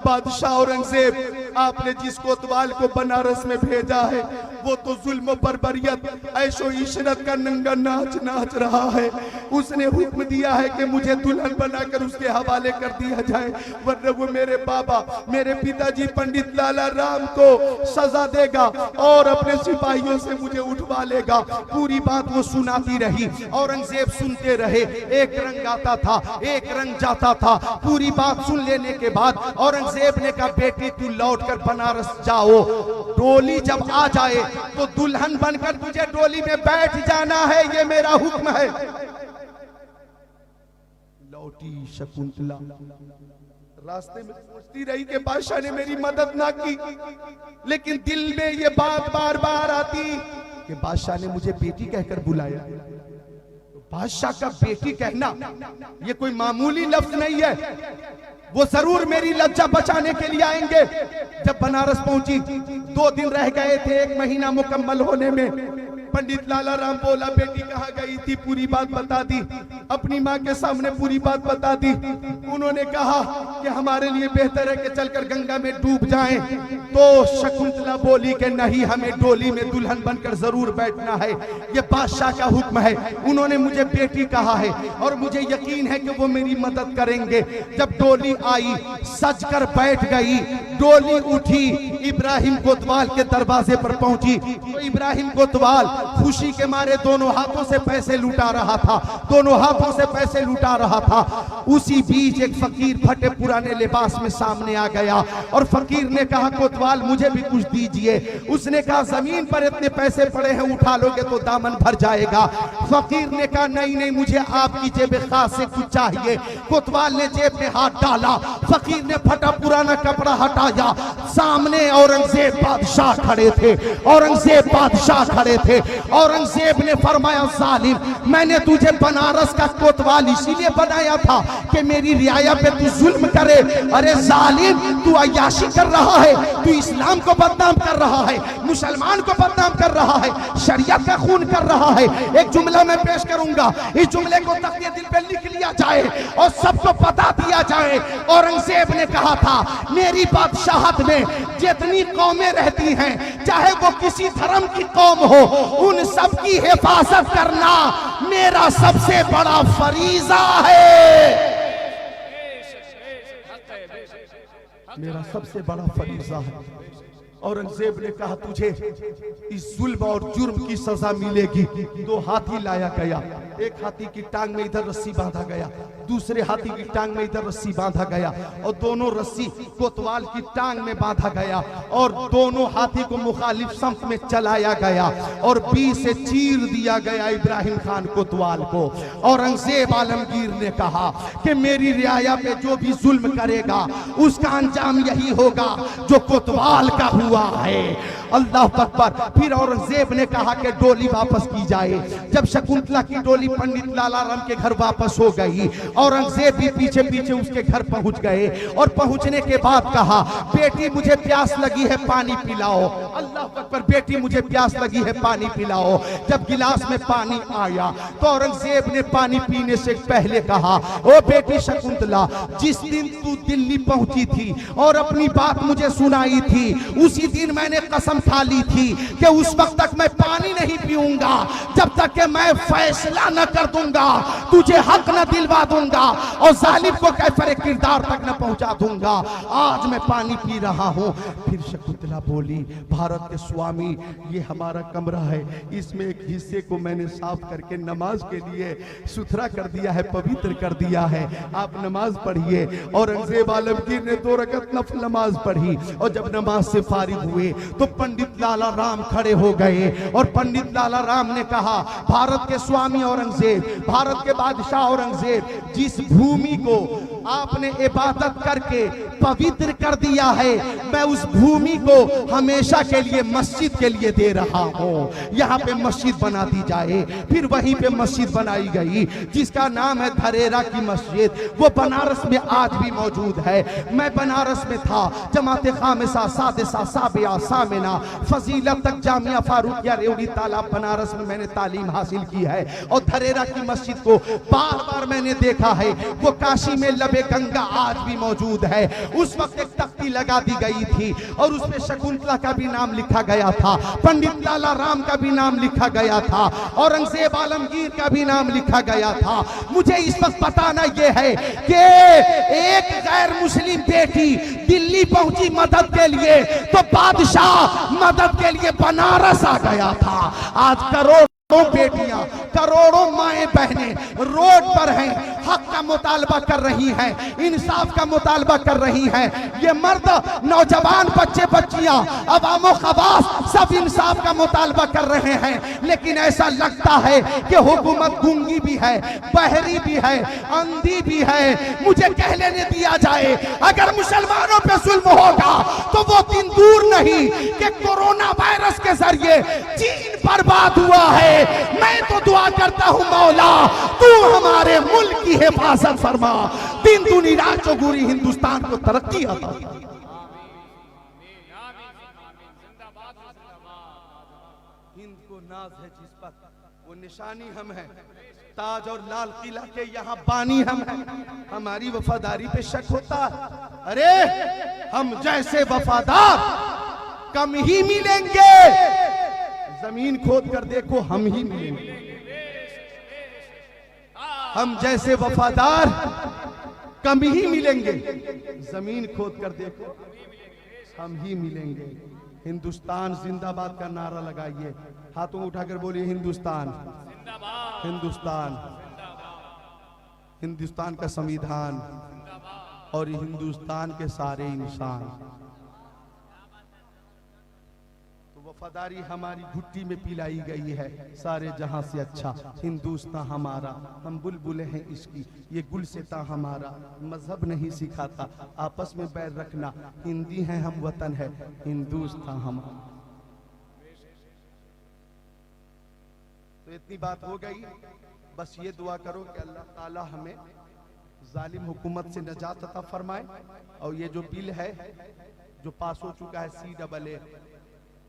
बादशाह औरंगजेब आपने जिस कोतवाल को बनारस में भेजा है वो तो जुल्म बर्बरियत ऐशो इशरत का नंगा नाच नाच रहा है। उसने हुक्म दिया है कि मुझे दुल्हन बनाकर उसके हवाले कर दिया जाए, वरना वो मेरे बाबा मेरे पिताजी पंडित लाला राम को सजा देगा और अपने सिपाहियों से मुझे उठवा लेगा। पूरी बात वो सुनाती रही, औरंगजेब सुनते रहे। एक रंग आता था, एक रंग जाता था। पूरी बात सुन लेने के बाद औरंगजेब ने कहा, बेटी तू लौटकर बनारस जाओ, डोली जब आ जाए तो दुल्हन बनकर तुझे डोली में बैठ जाना है, ये मेरा हुक्म है। लौटी शकुंतला, रास्ते में सोचती रही कि बादशाह ने मेरी मदद ना की, लेकिन दिल में ये बात बार बार आती कि बादशाह ने मुझे बेटी कहकर बुलाया। बादशाह का बेटी कहना ये कोई मामूली लफ्ज नहीं है, वो जरूर मेरी लज्जा बचाने के लिए आएंगे। जब बनारस पहुंची 2 दिन रह गए थे 1 महीना मुकम्मल होने में। पंडित लाला राम बोला, बेटी कहाँ गई थी? पूरी बात बता दी, अपनी माँ के सामने पूरी बात बता दी। उन्होंने कहा कि हमारे लिए बेहतर है कि चलकर गंगा में डूब जाएं। तो शकुंतला बोली कि नहीं, हमें डोली में दुल्हन बनकर जरूर बैठना है, ये बादशाह का हुक्म है। उन्होंने मुझे बेटी कहा है और मुझे यकीन है कि वो मेरी मदद करेंगे। जब डोली आई, सज कर बैठ गई, डोली उठी, इब्राहिम कोतवाल के दरवाजे पर पहुंची तो इब्राहिम कोतवाल खुशी के मारे दोनों हाथों से पैसे लुटा रहा था, दोनों हाथों से पैसे लुटा रहा था। उसी बीच एक फकीर फटे पुराने लिबास में सामने आ गया और फकीर ने कहा, कोतवाल मुझे भी कुछ दीजिए। उसने कहा, जमीन पर इतने पैसे पड़े हैं, उठा लोगे तो दामन भर जाएगा। फकीर ने कहा, नहीं नहीं, मुझे आपकी जेब खास से कुछ चाहिए। कोतवाल ने जेब में हाथ डाला, फकीर ने फटा पुराना कपड़ा हटाया। सामने औरंगजेब बादशाह खड़े थे, औरंगजेब बादशाह खड़े थे। औरंगजेब ने फरमाया, जालिम, मैंने तुझे बनारस का कोतवाल इसीलिए बनाया था कि मेरी रियाया पे तू जुल्म करे। अरे जालिम, तू अय्याशी कर रहा है, तू इस्लाम को बदनाम कर रहा है, मुसलमान को बदनाम कर रहा है, शरीयत का खून कर रहा है। एक जुमला मैं पेश करूंगा, इस जुमले को तख्ते दिल पे लिख लिया जाए और सबको बता दिया जाए। औरंगजेब ने कहा था, मेरी बादशाहत में जितनी कौमें रहती हैं, चाहे वो किसी धर्म की कौम हो, उन सब की हिफाजत करना मेरा सबसे बड़ा फरीजा है, मेरा सबसे बड़ा फरीजा है। औरंगजेब ने कहा, तुझे इस जुल्म और जुर्म की सजा मिलेगी। 2 हाथी लाया गया, एक हाथी की टांग में इधर रस्सी बांधा गया, दूसरे हाथी की टांग में इधर रस्सी बांधा गया और दोनों रस्सी कोतवाल की टांग में बांधा गया और दोनों हाथी को मुखालिफ समत में चलाया गया और बीच से चीर दिया गया इब्राहिम खान कोतवाल को। औरंगजेब आलमगीर ने कहा कि मेरी रियाया पे जो भी जुल्म करेगा उसका अंजाम यही होगा जो कोतवाल का हुआ है। अल्लाह अकबर। फिर औरंगजेब ने कहा कि डोली वापस की जाए। जब शकुंतला की डोली पंडित लाला राम के घर वापस हो गई, औरंगजेब भी पीछे पीछे उसके घर पहुंच गए और पहुंचने के बाद कहा, बेटी मुझे प्यास लगी है, पानी पिलाओ। अल्लाह अकबर। बेटी मुझे प्यास लगी है, पानी पिलाओ। जब गिलास में पानी आया तो औरंगजेब ने पानी पीने से पहले कहा, ओ बेटी शकुंतला, जिस दिन तू दिल्ली पहुंची थी और अपनी बात मुझे सुनाई थी, उसी दिन मैंने कसम खा ली थी कि उस वक्त तक मैं पानी नहीं पीऊंगा जब तक कि मैं फैसला न कर दूंगा, तुझे हक न दिलवा दूंगा और जालिम को कैफरे किरदार तक न पहुंचा दूंगा। आज मैं पानी पी रहा हूं। फिर शकुंतला बोली, भारत के स्वामी, ये हमारा कमरा है, इसमें एक हिस्से को मैंने साफ करके नमाज के लिए सुथरा कर दिया है, पवित्र कर दिया है, आप नमाज पढ़िए। औरंगजेब आलमगीर ने 2 रकत नफल नमाज पढ़ी और जब नमाज से फारिग हुए तो पंडित लाला राम खड़े हो गए और पंडित लाला राम ने कहा, भारत के स्वामी औरंगजेब, भारत के बादशाह औरंगजेब, जिस भूमि को आपने इबादत करके पवित्र कर दिया है, मैं उस भूमि को हमेशा के लिए मस्जिद के लिए दे रहा हूं। यहाँ पे मस्जिद बना दी जाए। फिर वहीं पे मस्जिद बनाई गई जिसका नाम है धरेरा की मस्जिद। वो बनारस में आज भी मौजूद है। मैं बनारस में था, जमात खामिसा, सादिसा, साबिया, सामिना, फजीलत तक जामिया फारूकिया रेवड़ी तालाब बनारस में मैंने तालीम हासिल की है और धरेरा की मस्जिद को बार बार मैंने देखा है। वो काशी में लबे गंगा आज भी मौजूद है। उस वक्त एक तख्ती लगा दी गई थी और उसमें शकुंतला का भी नाम लिखा गया था, पंडित लाला राम का भी नाम लिखा गया था, औरंगजेब आलमगीर का भी नाम लिखा गया था। मुझे इस वक्त बताना यह है कि एक गैर मुस्लिम बेटी दिल्ली पहुंची मदद के लिए तो बादशाह मदद के लिए बनारस आ गया था। आज करोड़ों बेटियां, करोड़ों माएं बहनें रोड पर हैं, हक का मुतालबा कर रही हैं, इंसाफ का मुतालबा कर रही हैं। ये मर्द, नौजवान, बच्चे बच्चियां, अवामो खवास सब इंसाफ का मुतालबा कर रहे हैं। लेकिन ऐसा लगता है कि हुकूमत गूंगी भी है, बहरी भी है, अंधी भी है। मुझे कह लेने दिया जाए, अगर मुसलमानों पे जुल्म होगा तो वो दिन दूर नहीं कि कोरोना वायरस के जरिए चीन बर्बाद हुआ है। मैं तो दुआ करता हूं मौला तू हमारे मुल्क की हिफाजत फरमा, दिन दुनी रात चौगुरी हिंदुस्तान को तरक्की अता। हिंद को नाज है जिस पर, वो निशानी हम है, ताज और लाल किला के यहाँ बानी हम हैं। हमारी वफादारी पे शक होता, अरे हम जैसे वफादार कम ही मिलेंगे। जमीन खोद कर देखो, हम ही मिलेंगे। हम जैसे वफादार कम ही मिलेंगे, जमीन खोद कर देखो, हम ही मिलेंगे। हिंदुस्तान जिंदाबाद का नारा लगाइए, हाथों उठाकर बोलिए हिंदुस्तान, हिंदुस्तान, हिंदुस्तान का संविधान और हिंदुस्तान के सारे इंसान। वफादारी हमारी घुट्टी में पिलाई गई है, सारे जहां से अच्छा हिंदुस्तान हमारा। हम बुलबुलें हैं इसकी, ये गुलसिता हमारा। मजहब नहीं सिखाता आपस में बैर रखना, हिंदी हैं हम, वतन है हिंदुस्तान हमारा। तो इतनी बात हो गई, बस ये दुआ करो कि अल्लाह ताला हमें जालिम हुकूमत से निजात अता फरमाए। और ये जो बिल है जो पास हो चुका है, CAA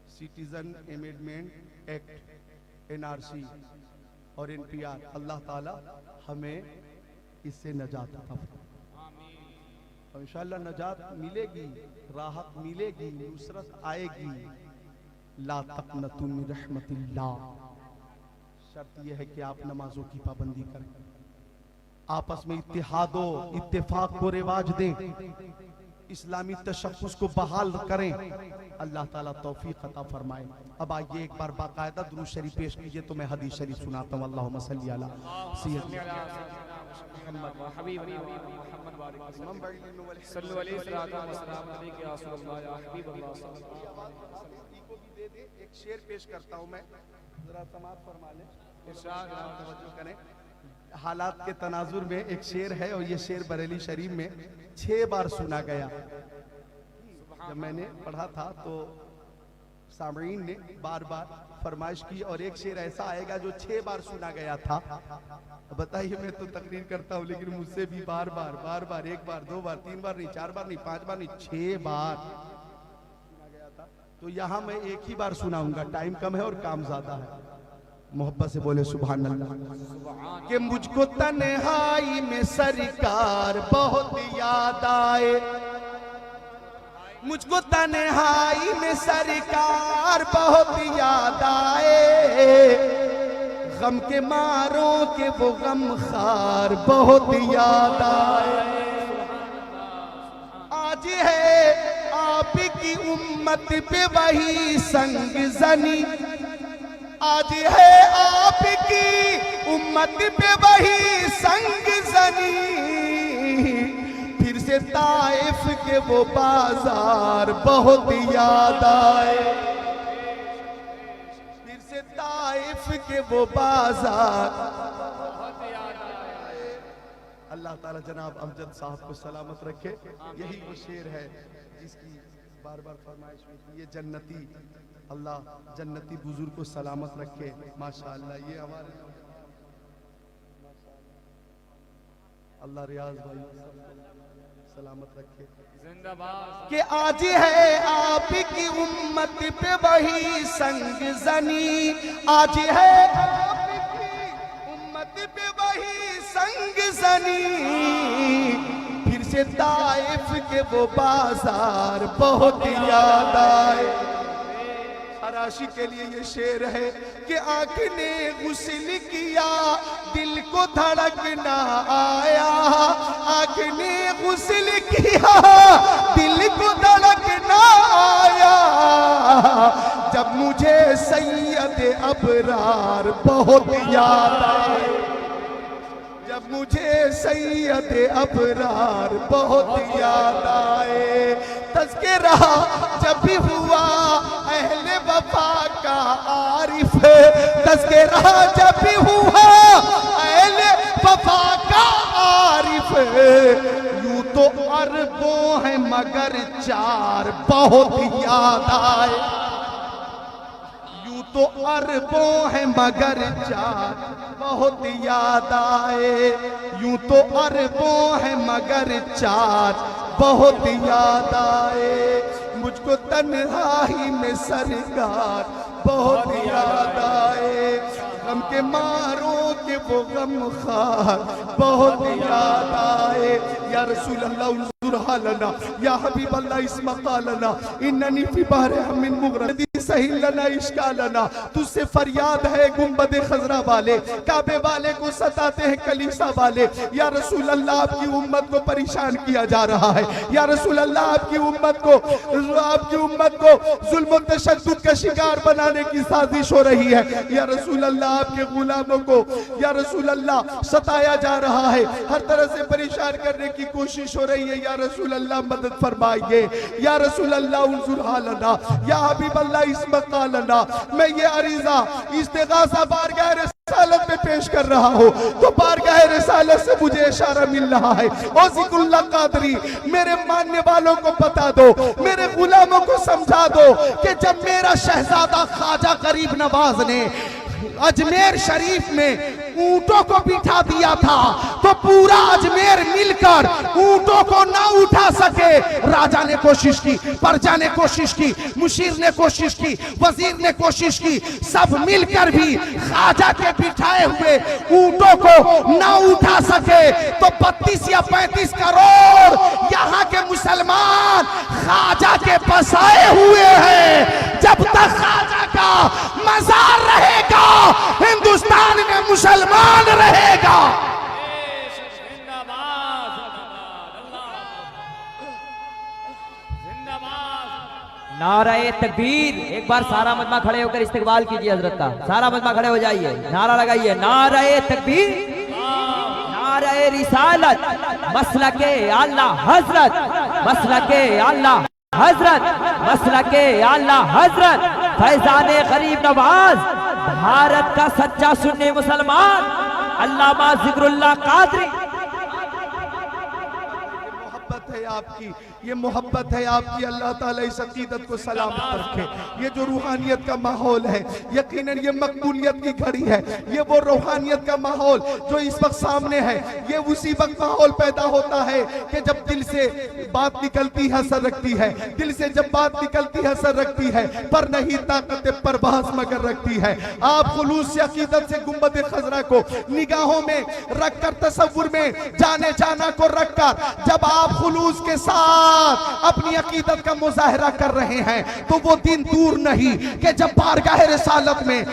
citizen amendment act, NRC और NPR, अल्लाह ताला हमें इससे नजात अता फरमाए। इंशाअल्लाह नजात मिलेगी, राहत मिलेगी, नुसरत आएगी। ला तक़नतु मिन रहमतिल्लाह। शर्त यह है कि आप नमाजों की पाबंदी करें, आपस में इत्तेहादो इत्तेफाक को रिवाज दें, इस्लामी तशख़्ख़ुस को बहाल करें। अल्लाह ताला तौफीक अता फरमाए। अब आइए एक बार बाकायदा दुरूद शरीफ पेश कीजिए तो मैं हदीस शरीफ सुनाता हूँ। अल्लाहुम्मा सल्ली अला सय्यदना मुहम्मद व हबीबना मुहम्मद व आलिहि सल्लल्लाहु अलैहि वसल्लम या रसूलल्लाह या हबीबल्लाह। को भी दे दे। एक शेर पेश करता हूँ मैं, जरा समाअत फरमा लें, इरशाद तवज्जो करें। हालात के तनाजुर में एक शेर है और ये शेर बरेली शरीफ में 6 बार सुना गया। जब मैंने पढ़ा था तो सामईन ने बार बार फरमाइश की और एक शेर ऐसा आएगा जो 6 बार सुना गया था। बताइए, मैं तो तकरीर करता हूँ लेकिन मुझसे भी बार बार 1 बार 2 बार 3 बार नहीं, 4 बार नहीं, 5 बार नहीं, 6 बार सुना गया था। तो यहाँ मैं एक ही बार सुनाऊंगा, टाइम कम है और काम ज्यादा है। मोहब्बत से बोले सुभान अल्लाह। कि मुझको तन्हाई में सरकार बहुत याद आए, मुझको तन्हाई में सरकार बहुत याद आए, गम के मारों के वो गम खार बहुत याद आए। आज है आपकी उम्मत पे वही संग जनी, आज है आपकी उम्मत पे वही संग जनी, फिर से ताइफ के वो बाजार बहुत याद आए, फिर से ताइफ के वो बाजार बहुत याद आए। अल्लाह ताला जनाब अमजद साहब को सलामत रखे। यही वो शेर है जिसकी बार बार फरमाइश हुई थी। ये जन्नती, अल्लाह जन्नती बुजुर्ग को सलामत रखे। माशाअल्लाह, ये हमारे अल्लाह रियाज भाई सलामत रखे, जिंदाबाद। कि आज है आपकी उम्मत पे वही संग जनी, आज है आपकी उम्मत पे वही संग जनी, मुझे ताइफ के वो बाजार बहुत याद आए। हर आशिक के लिए ये शेर है कि आँख ने गुस्ल किया दिल को धड़कना आया, आँख ने गुस्ल किया दिल को धड़कना आया, जब मुझे सैयद अबरार बहुत याद आए, जब मुझे सैयद अबरार बहुत याद आए। तज़किरा जब भी हुआ अहले वफा का आरिफ, तज़किरा जब भी हुआ अहले वफा का आरिफ, यूं तो अरबों है मगर चार बहुत याद आए, यूं तो अरबों है मगर चार बहुत याद आए, यूं तो अरबों है मगर चार बहुत याद आए। मुझको तन्हाई में सरकार बहुत याद आए, गम के मारों के वो गम खार बहुत याद आए। या रसूल अल्लाह उन्जुर हालना, या हबीब अल्लाह इस्मा कालना, इन्ननी फी बहर हमिन मुगरदी सही लना इश्कालना। तुझसे फरियाद है गुंबद खजरा वाले, काबे वाले को सताते हैं कलीसा वाले। या रसूल अल्लाह आपकी उम्मत को परेशान किया जा रहा है, या रसूल अल्लाह आपकी उम्मत को जुल्म तशद्दुद का शिकार बनाने की साजिश हो रही है। या रसूल अल्लाह आपके गुलामों को या रसूल अल्लाह सताया जा रहा है, हर तरह से परेशान करने की कोशिश हो रही है। या रसूल अल्लाह मदद फरमाइए, या रसूल अल्लाह उन्जुर हालना, या हबीब अल्लाह इस्मा कालना। मैं ये अरीजा इस्तिगासा बारगाह रिसालत में पेश कर रहा हूँ, तो बारगाह रिसालत से मुझे इशारा मिल रहा है। ओ ज़िक्रुल्लाह कादरी, मेरे मानने वालों को बता दो, मेरे गुलामों को समझा दो कि जब मेरा शहजादा ख्वाजा गरीब नवाज ने अजमेर शरीफ में ऊंटों को बिठा दिया था, तो पूरा अजमेर मिलकर ऊंटों को ना उठा सके। राजा ने कोशिश की, प्रजा ने कोशिश की, मुशीर ने कोशिश की, वजीर ने कोशिश की, सब मिलकर भी ख्वाजा के बिठाए हुए ऊंटों को ना उठा सके। तो 32 या 35 करोड़ यहाँ के मुसलमान ख्वाजा के बसाए हुए हैं। जब तक ख्वाजा का मजार रहेगा, हिंदुस्तान में मुसलमान रहेगा। नाराए तकबीर। एक बार सारा मजमा खड़े होकर इस्तकबाल कीजिए हजरत का। सारा मजमा खड़े हो जाइए, नारा लगाइए, नाराए तकबीर, नाराए रिसालत, मसलके आला हजरत, मसलके आला हजरत, मसलके आला हजरत, फैजाने गरीब नवाज, भारत का सच्चा सुन्नी मुसलमान, अल्लामा ज़िक्रुल्लाह कादरी। मोहब्बत है आपकी, ये मोहब्बत है आपकी। अल्लाह ताला इस अकीदत को सलामत रखे। ये जो रूहानियत का माहौल है, यकीनन ये मकबूलियत की घड़ी है। ये वो रूहानियत का माहौल जो इस वक्त सामने है, ये उसी वक्त माहौल पैदा होता है कि जब दिल से बात निकलती है असर रखती है, दिल से जब बात निकलती है असर रखती है, पर नहीं ताकत परवाज़ मगर रखती है। आप खुलूस से अकीदत से गुंबद खजरा को निगाहों में रखकर, तसव्वुर में जाने जाना को रखकर, जब आप खुलूस के साथ अपनी अकीदत का मुजाहरा कर रहे हैं, तो वो दिन दूर नहीं कि जब बारगाह रिसालत में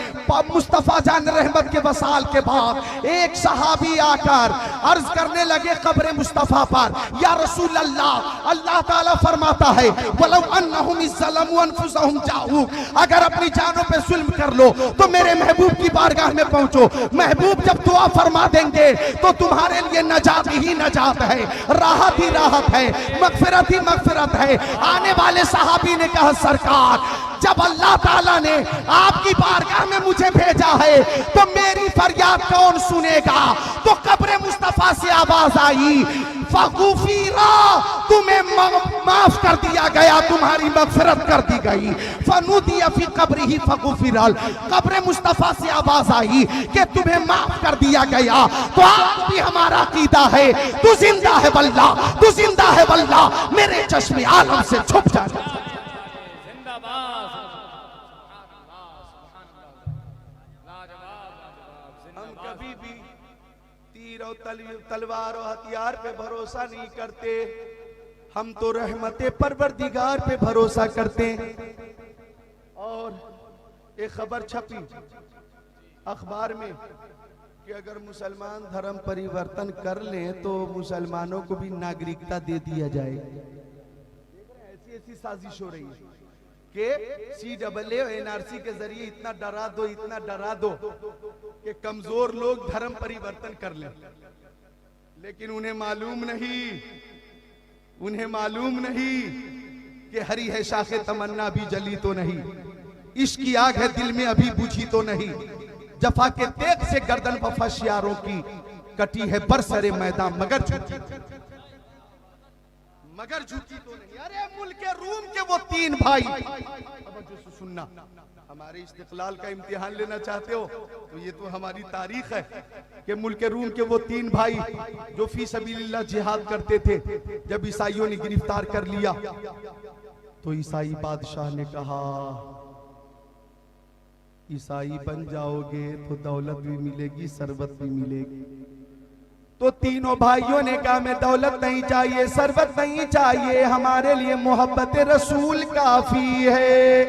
मुस्तफा जान रहमत के वसाल के बाद एक सहाबी आकर अर्ज करने लगे कब्र मुस्तफा पर, या रसूल अल्लाह, अल्लाह ताला फरमाता है वलौ अन्नहुम इज़्ज़लमू अनफुसहुम जाऊक, अगर अपनी जानों पे जुल्म कर लो तो मेरे महबूब की बारगाह में पहुंचो। महबूब जब दुआ फरमा देंगे तो तुम्हारे लिए नजात ही नजात है, राहत ही राहत है, मगफिरत ही मगफिरत है। आने वाले सहाबी ने कहा सरकार, जब अल्लाह ताला ने आपकी बारगाह में मुझे भेजा है तो मेरी फरियाद कौन सुनेगा? तो कब्र मुस्तफा से आवाज आई, फगुफिरा, तुम्हें माफ कर दिया गया, तुम्हारी मगफिरत कर दी गई। फनुदिया फी कब्रिही फगुफिरल, कब्र मुस्तफा से आवाज आई कि तुम्हें माफ कर दिया गया। तो आज भी हमारा अकीदा है, तू जिंदा है वल्लाह, तू जिंदा है वल्लाह, मेरे चश्मे आलम से छुप जा। हम कभी भी तीर और तलवार और हथियार पे भरोसा नहीं करते, हम तो रहमते परवरदिगार पे भरोसा करते हैं। और एक खबर छपी अखबार में कि अगर मुसलमान धर्म परिवर्तन कर लें तो मुसलमानों को भी नागरिकता दे दिया जाए। ऐसी ऐसी साजिश हो रही है कि CAA और NRC के जरिए इतना डरा दो कि कमजोर लोग धर्म परिवर्तन कर लें। लेकिन उन्हें मालूम नहीं कि हरी है शाखे तमन्ना भी जली तो नहीं, इश्क की आग है दिल में अभी बुझी तो नहीं, जफा के तेग से गर्दन वफाशियारों की कटी है बरसरे मैदान मगर झुकी तो नहीं। अरे मुल्क रूम के वो 3 भाई, अब जो सुनना, हमारे इस्तिकलाल का इम्तिहान लेना चाहते हो तो ये तो हमारी तारीख है कि मुल्क रूम के वो 3 भाई जो फी सबीलिल्लाह जिहाद करते थे, जब ईसाइयों ने गिरफ्तार कर लिया तो ईसाई बादशाह ने कहा ईसाई बन जाओगे तो दौलत भी मिलेगी, सरबत भी मिलेगी। तो तीनों भाइयों ने कहा मैं दौलत नहीं चाहिए, सरबत नहीं चाहिए, हमारे लिए मोहब्बत रसूल काफी है।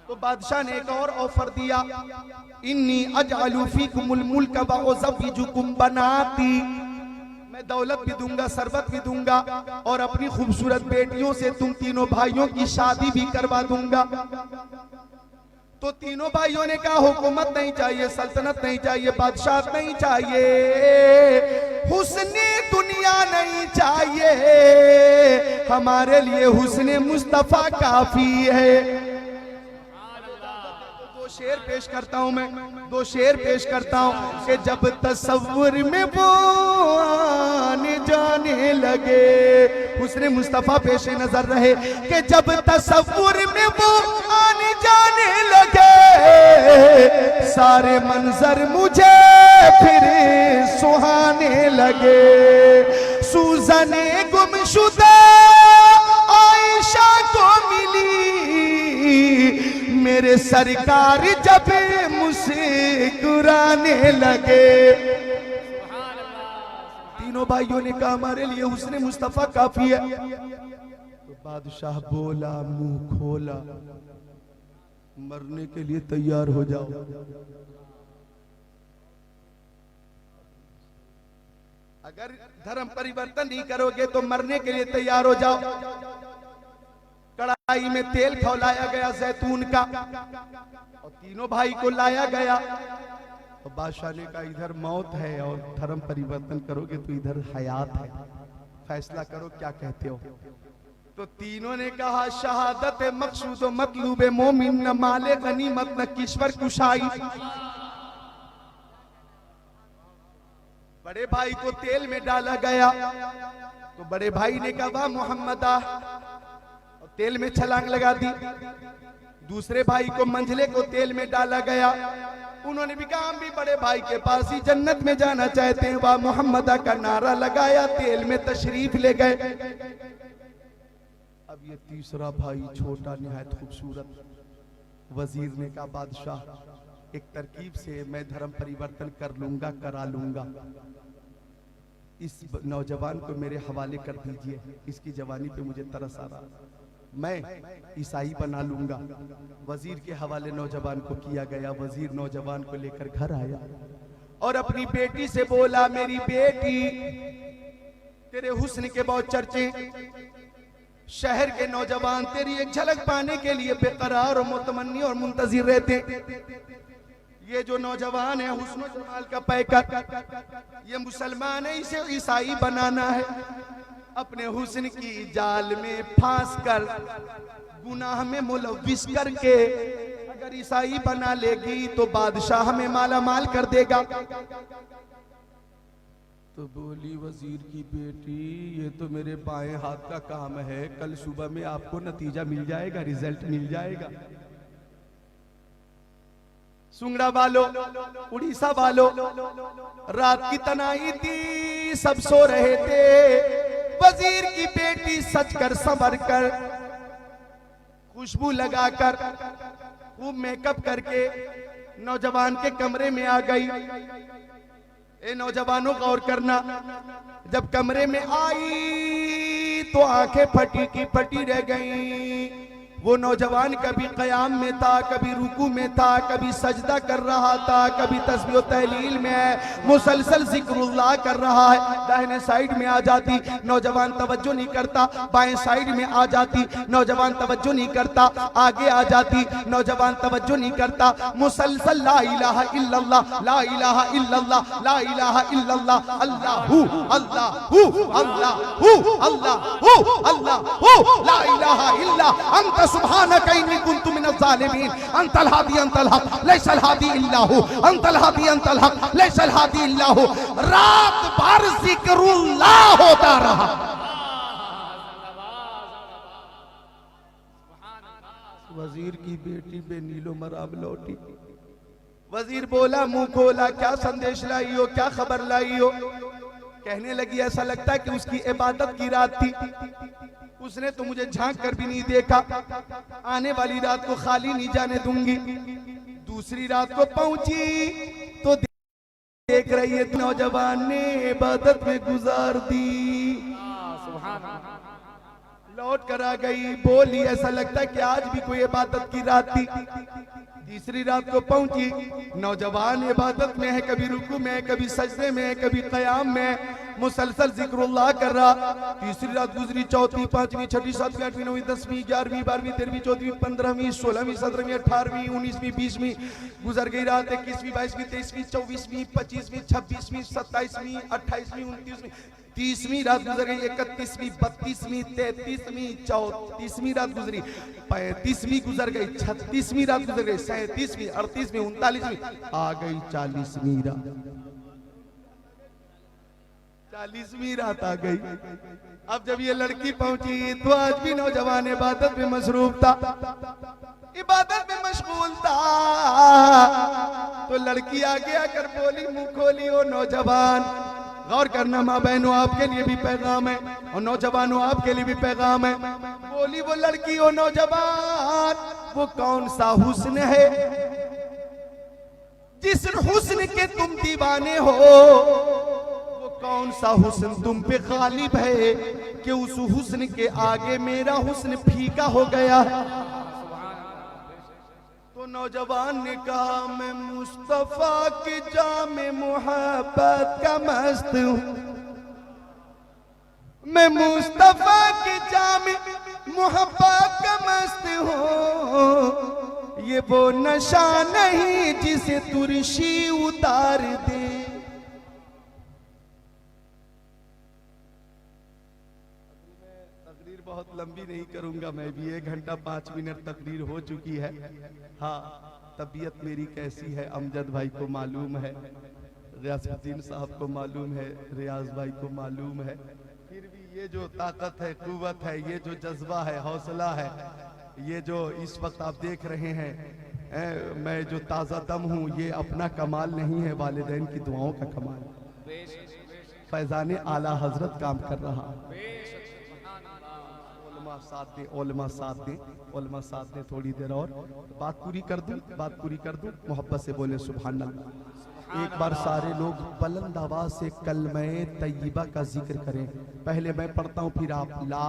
तो बादशाह ने एक और ऑफर दिया, इन्नी अजअलु फीकुमुल मुल्क व उज़व्विजुकुम बनाती, मैं दौलत भी दूंगा, सरबत भी दूंगा और अपनी खूबसूरत बेटियों से तुम तीनों भाइयों की शादी भी करवा दूंगा। तो तीनों भाइयों ने कहा हुकूमत नहीं चाहिए, सल्तनत नहीं चाहिए, बादशाह नहीं चाहिए, हुस्ने दुनिया नहीं चाहिए, हमारे लिए हुस्ने मुस्तफा काफी है। दो शेर पेश करता हूं मैं, 2 शेर पेश करता हूं कि जब तसव्वुर में वो आने जाने लगे, हुस्ने मुस्तफा पेश नजर रहे कि जब तसव्वुर में वो आने जाने लगे, सारे मंजर मुझे फिर सुहाने लगे। सूजने गुमशुदा आयशा को मिली, मेरे सरकार जब मुस्कुराने लगे। तीनों भाइयों ने कहा हमारे लिए हुस्ने मुस्तफा काफी है। तो बादशाह बोला मुंह खोला, मरने के लिए तैयार हो जाओ। अगर धर्म परिवर्तन नहीं करोगे तो मरने के लिए तैयार हो जाओ। कढ़ाई में तेल खौलाया गया जैतून का और तीनों भाई को लाया गया। तो बादशाह ने कहा इधर मौत है और धर्म परिवर्तन करोगे तो इधर हयात है, फैसला करो क्या कहते हो। तो तीनों ने कहा शहादत मकसूद मतलूब मोमिन, न माले गनीमत न किश्वर कुशाई। बड़े भाई को तेल में डाला गया तो बड़े भाई ने कहा वाह मोहम्मदा, और तेल में छलांग लगा दी। दूसरे भाई को मंझले को तेल में डाला गया, उन्होंने भी कहा हम भी बड़े भाई के पास ही जन्नत में जाना चाहते हैं, वाह मोहम्मदा का नारा लगाया, तेल में तशरीफ ले गए। अब ये तीसरा भाई छोटा निहायत खूबसूरत, वजीर ने कहा बादशाह एक तरकीब से मैं धर्म परिवर्तन कर लूंगा, करा लूंगा, इस नौजवान को मेरे हवाले कर दीजिए, इसकी जवानी पे मुझे तरस आ रहा, मैं ईसाई बना लूंगा। वजीर के हवाले नौजवान को किया गया। वजीर नौजवान को लेकर घर आया और अपनी बेटी से बोला मेरी बेटी तेरे हुस्न के बहुत चर्चे, शहर के नौजवान तेरी एक झलक पाने के लिए बेकरार और मुतमन्नी और मुंतजिर रहते। ये जो नौजवान है हुस्न जमाल का पैकर, ये मुसलमान है, इसे ईसाई बनाना है। अपने हुस्न की जाल में फांस कर, गुनाह में मुलव्विस करके अगर ईसाई बना लेगी तो बादशाह हमें माला माल कर देगा। तो बोली वजीर की बेटी ये तो मेरे बाएं हाथ का काम है, कल सुबह में आपको नतीजा मिल जाएगा, रिजल्ट मिल जाएगा। सुंगड़ा वालों, उड़ीसा वालों, रात की तनाई थी, सब सो रहे थे। वजीर की बेटी सच कर संवर कर, खुशबू लगाकर, खूब मेकअप करके नौजवान के कमरे में आ गई। ए नौजवानों गौर करना, जब कमरे में आई तो आंखें फटी की फटी रह गईं। वो नौजवान कभी कयाम में था, कभी रुकू में था, कभी सजदा कर रहा था, कभी तस्बीह तहलील में है, मुसलसल जिक्रुल्लाह कर रहा है। दाहिने साइड में आ जाती, नौजवान तवज्जो नहीं करता, बाएं साइड में आ जाती, नौजवान तवज्जो नहीं करता, आगे आ जाती, नौजवान तवज्जो नहीं करता, मुसलसल ला इलाहा इल्लल्लाह, ला इलाहा इल्लल्लाह, ला इलाहा इल्लल्लाह, अल्लाहू अल्लाहू अल्लाहू अल्लाहू अल्लाहू ला इलाहा इल्ला अंत सुब्हानका इन्नी कुन्तु मिनज़ ज़ालिमीन, अंतल हादी अंतल हक लैसल हादी इल्ला हु, अंतल हादी अंतल हक लैसल हादी इल्ला हु। रात भर जिक्रुल्लाह होता रहा। वजीर की बेटी बेनीलो मराब लौटी। वजीर बोला, मुंह खोला, क्या संदेश लाई हो, क्या खबर लाई हो? कहने लगी, ऐसा लगता है कि उसकी इबादत की रात थी, उसने तो मुझे झांक कर भी नहीं देखा, आने वाली रात को खाली नहीं जाने दूंगी। दूसरी रात को पहुंची तो देख रही है नौजवान ने इबादत में गुजार दी। लौट कर आ गई, बोली, ऐसा लगता है कि आज भी कोई इबादत की रात थी। तीसरी रात को पहुंची, नौजवान इबादत में है, कभी रुकू में है, कभी सजदे में है, कभी कयाम में है, मुसलसल जिक्रुल्लाह कर रहा। तीसरी रात गुजरी, चौथी, पांचवी, छठी, सातवीं, आठवीं, नौवीं, 10वीं, 11वीं, 12वीं, 13वीं, 14वीं, 15वीं, 16वीं, 17वीं, 18वीं, 19वीं, 20वीं गुजर गई रात। 21वीं, 22वीं, 23वीं, 24वीं, 25वीं, 26वीं, 27वीं, 28वीं, 29वीं, 30वीं रात गुजर गई। 31वीं, 32वीं, 33वीं, 34वीं रात गुजरी। 35वीं गुजर गई, 36वीं रात गुजर गई, 37वीं, 38वीं, 39वीं, आ गई 40वीं रात। 40वीं रात आ गई। अब जब ये लड़की पहुंची तो आज भी नौजवान इबादत में मसरूफ था, इबादत में मशगूल था। तो लड़की आगे आकर बोली, मुंह खोली, ओ नौजवान। गौर करना माँ बहनों, आपके लिए भी पैगाम है और नौजवानों आपके लिए भी पैगाम है। बोली वो लड़की, ओ नौजवान, वो कौन सा हुस्न है जिस हुस्न के तुम दीवाने हो? वो कौन सा हुस्न तुम पे गालिब है कि उस हुस्न के आगे मेरा हुस्न फीका हो गया है? तो नौजवान ने कहा, मैं मुस्तफा के जामे मोहब्बत का मस्त हूँ, मैं मुस्तफा के जामे मोहब्बत का मस्त हूँ। ये वो नशा नहीं जिसे तुरशी उतार दे। बहुत लंबी नहीं करूंगा मैं भी, 1 घंटा 5 मिनट तकरीर हो चुकी है। हाँ, तबीयत मेरी कैसी है अमजद भाई को मालूम है, रियासुद्दीन साहब को मालूम है, रियाज भाई को मालूम है। फिर भी ये जो ताकत है, कुव्वत है, ये जो जज्बा है, हौसला है, ये जो इस वक्त आप देख रहे हैं, मैं जो ताज़ा दम हूँ, ये अपना कमाल नहीं है, वालिदैन की दुआओं का कमाल। फैजान आला हजरत काम कर रहा, साथ दे, ओलमा साथ दे, ओलमा साथ दे। थोड़ी देर और बात पूरी कर दूं, बात पूरी कर दूं। मोहब्बत से बोले सुभान अल्लाह। एक बार सारे लोग बुलंद आवाज से कलमे तय्यबा का जिक्र करें। पहले मैं पढ़ता हूं, फिर आप ला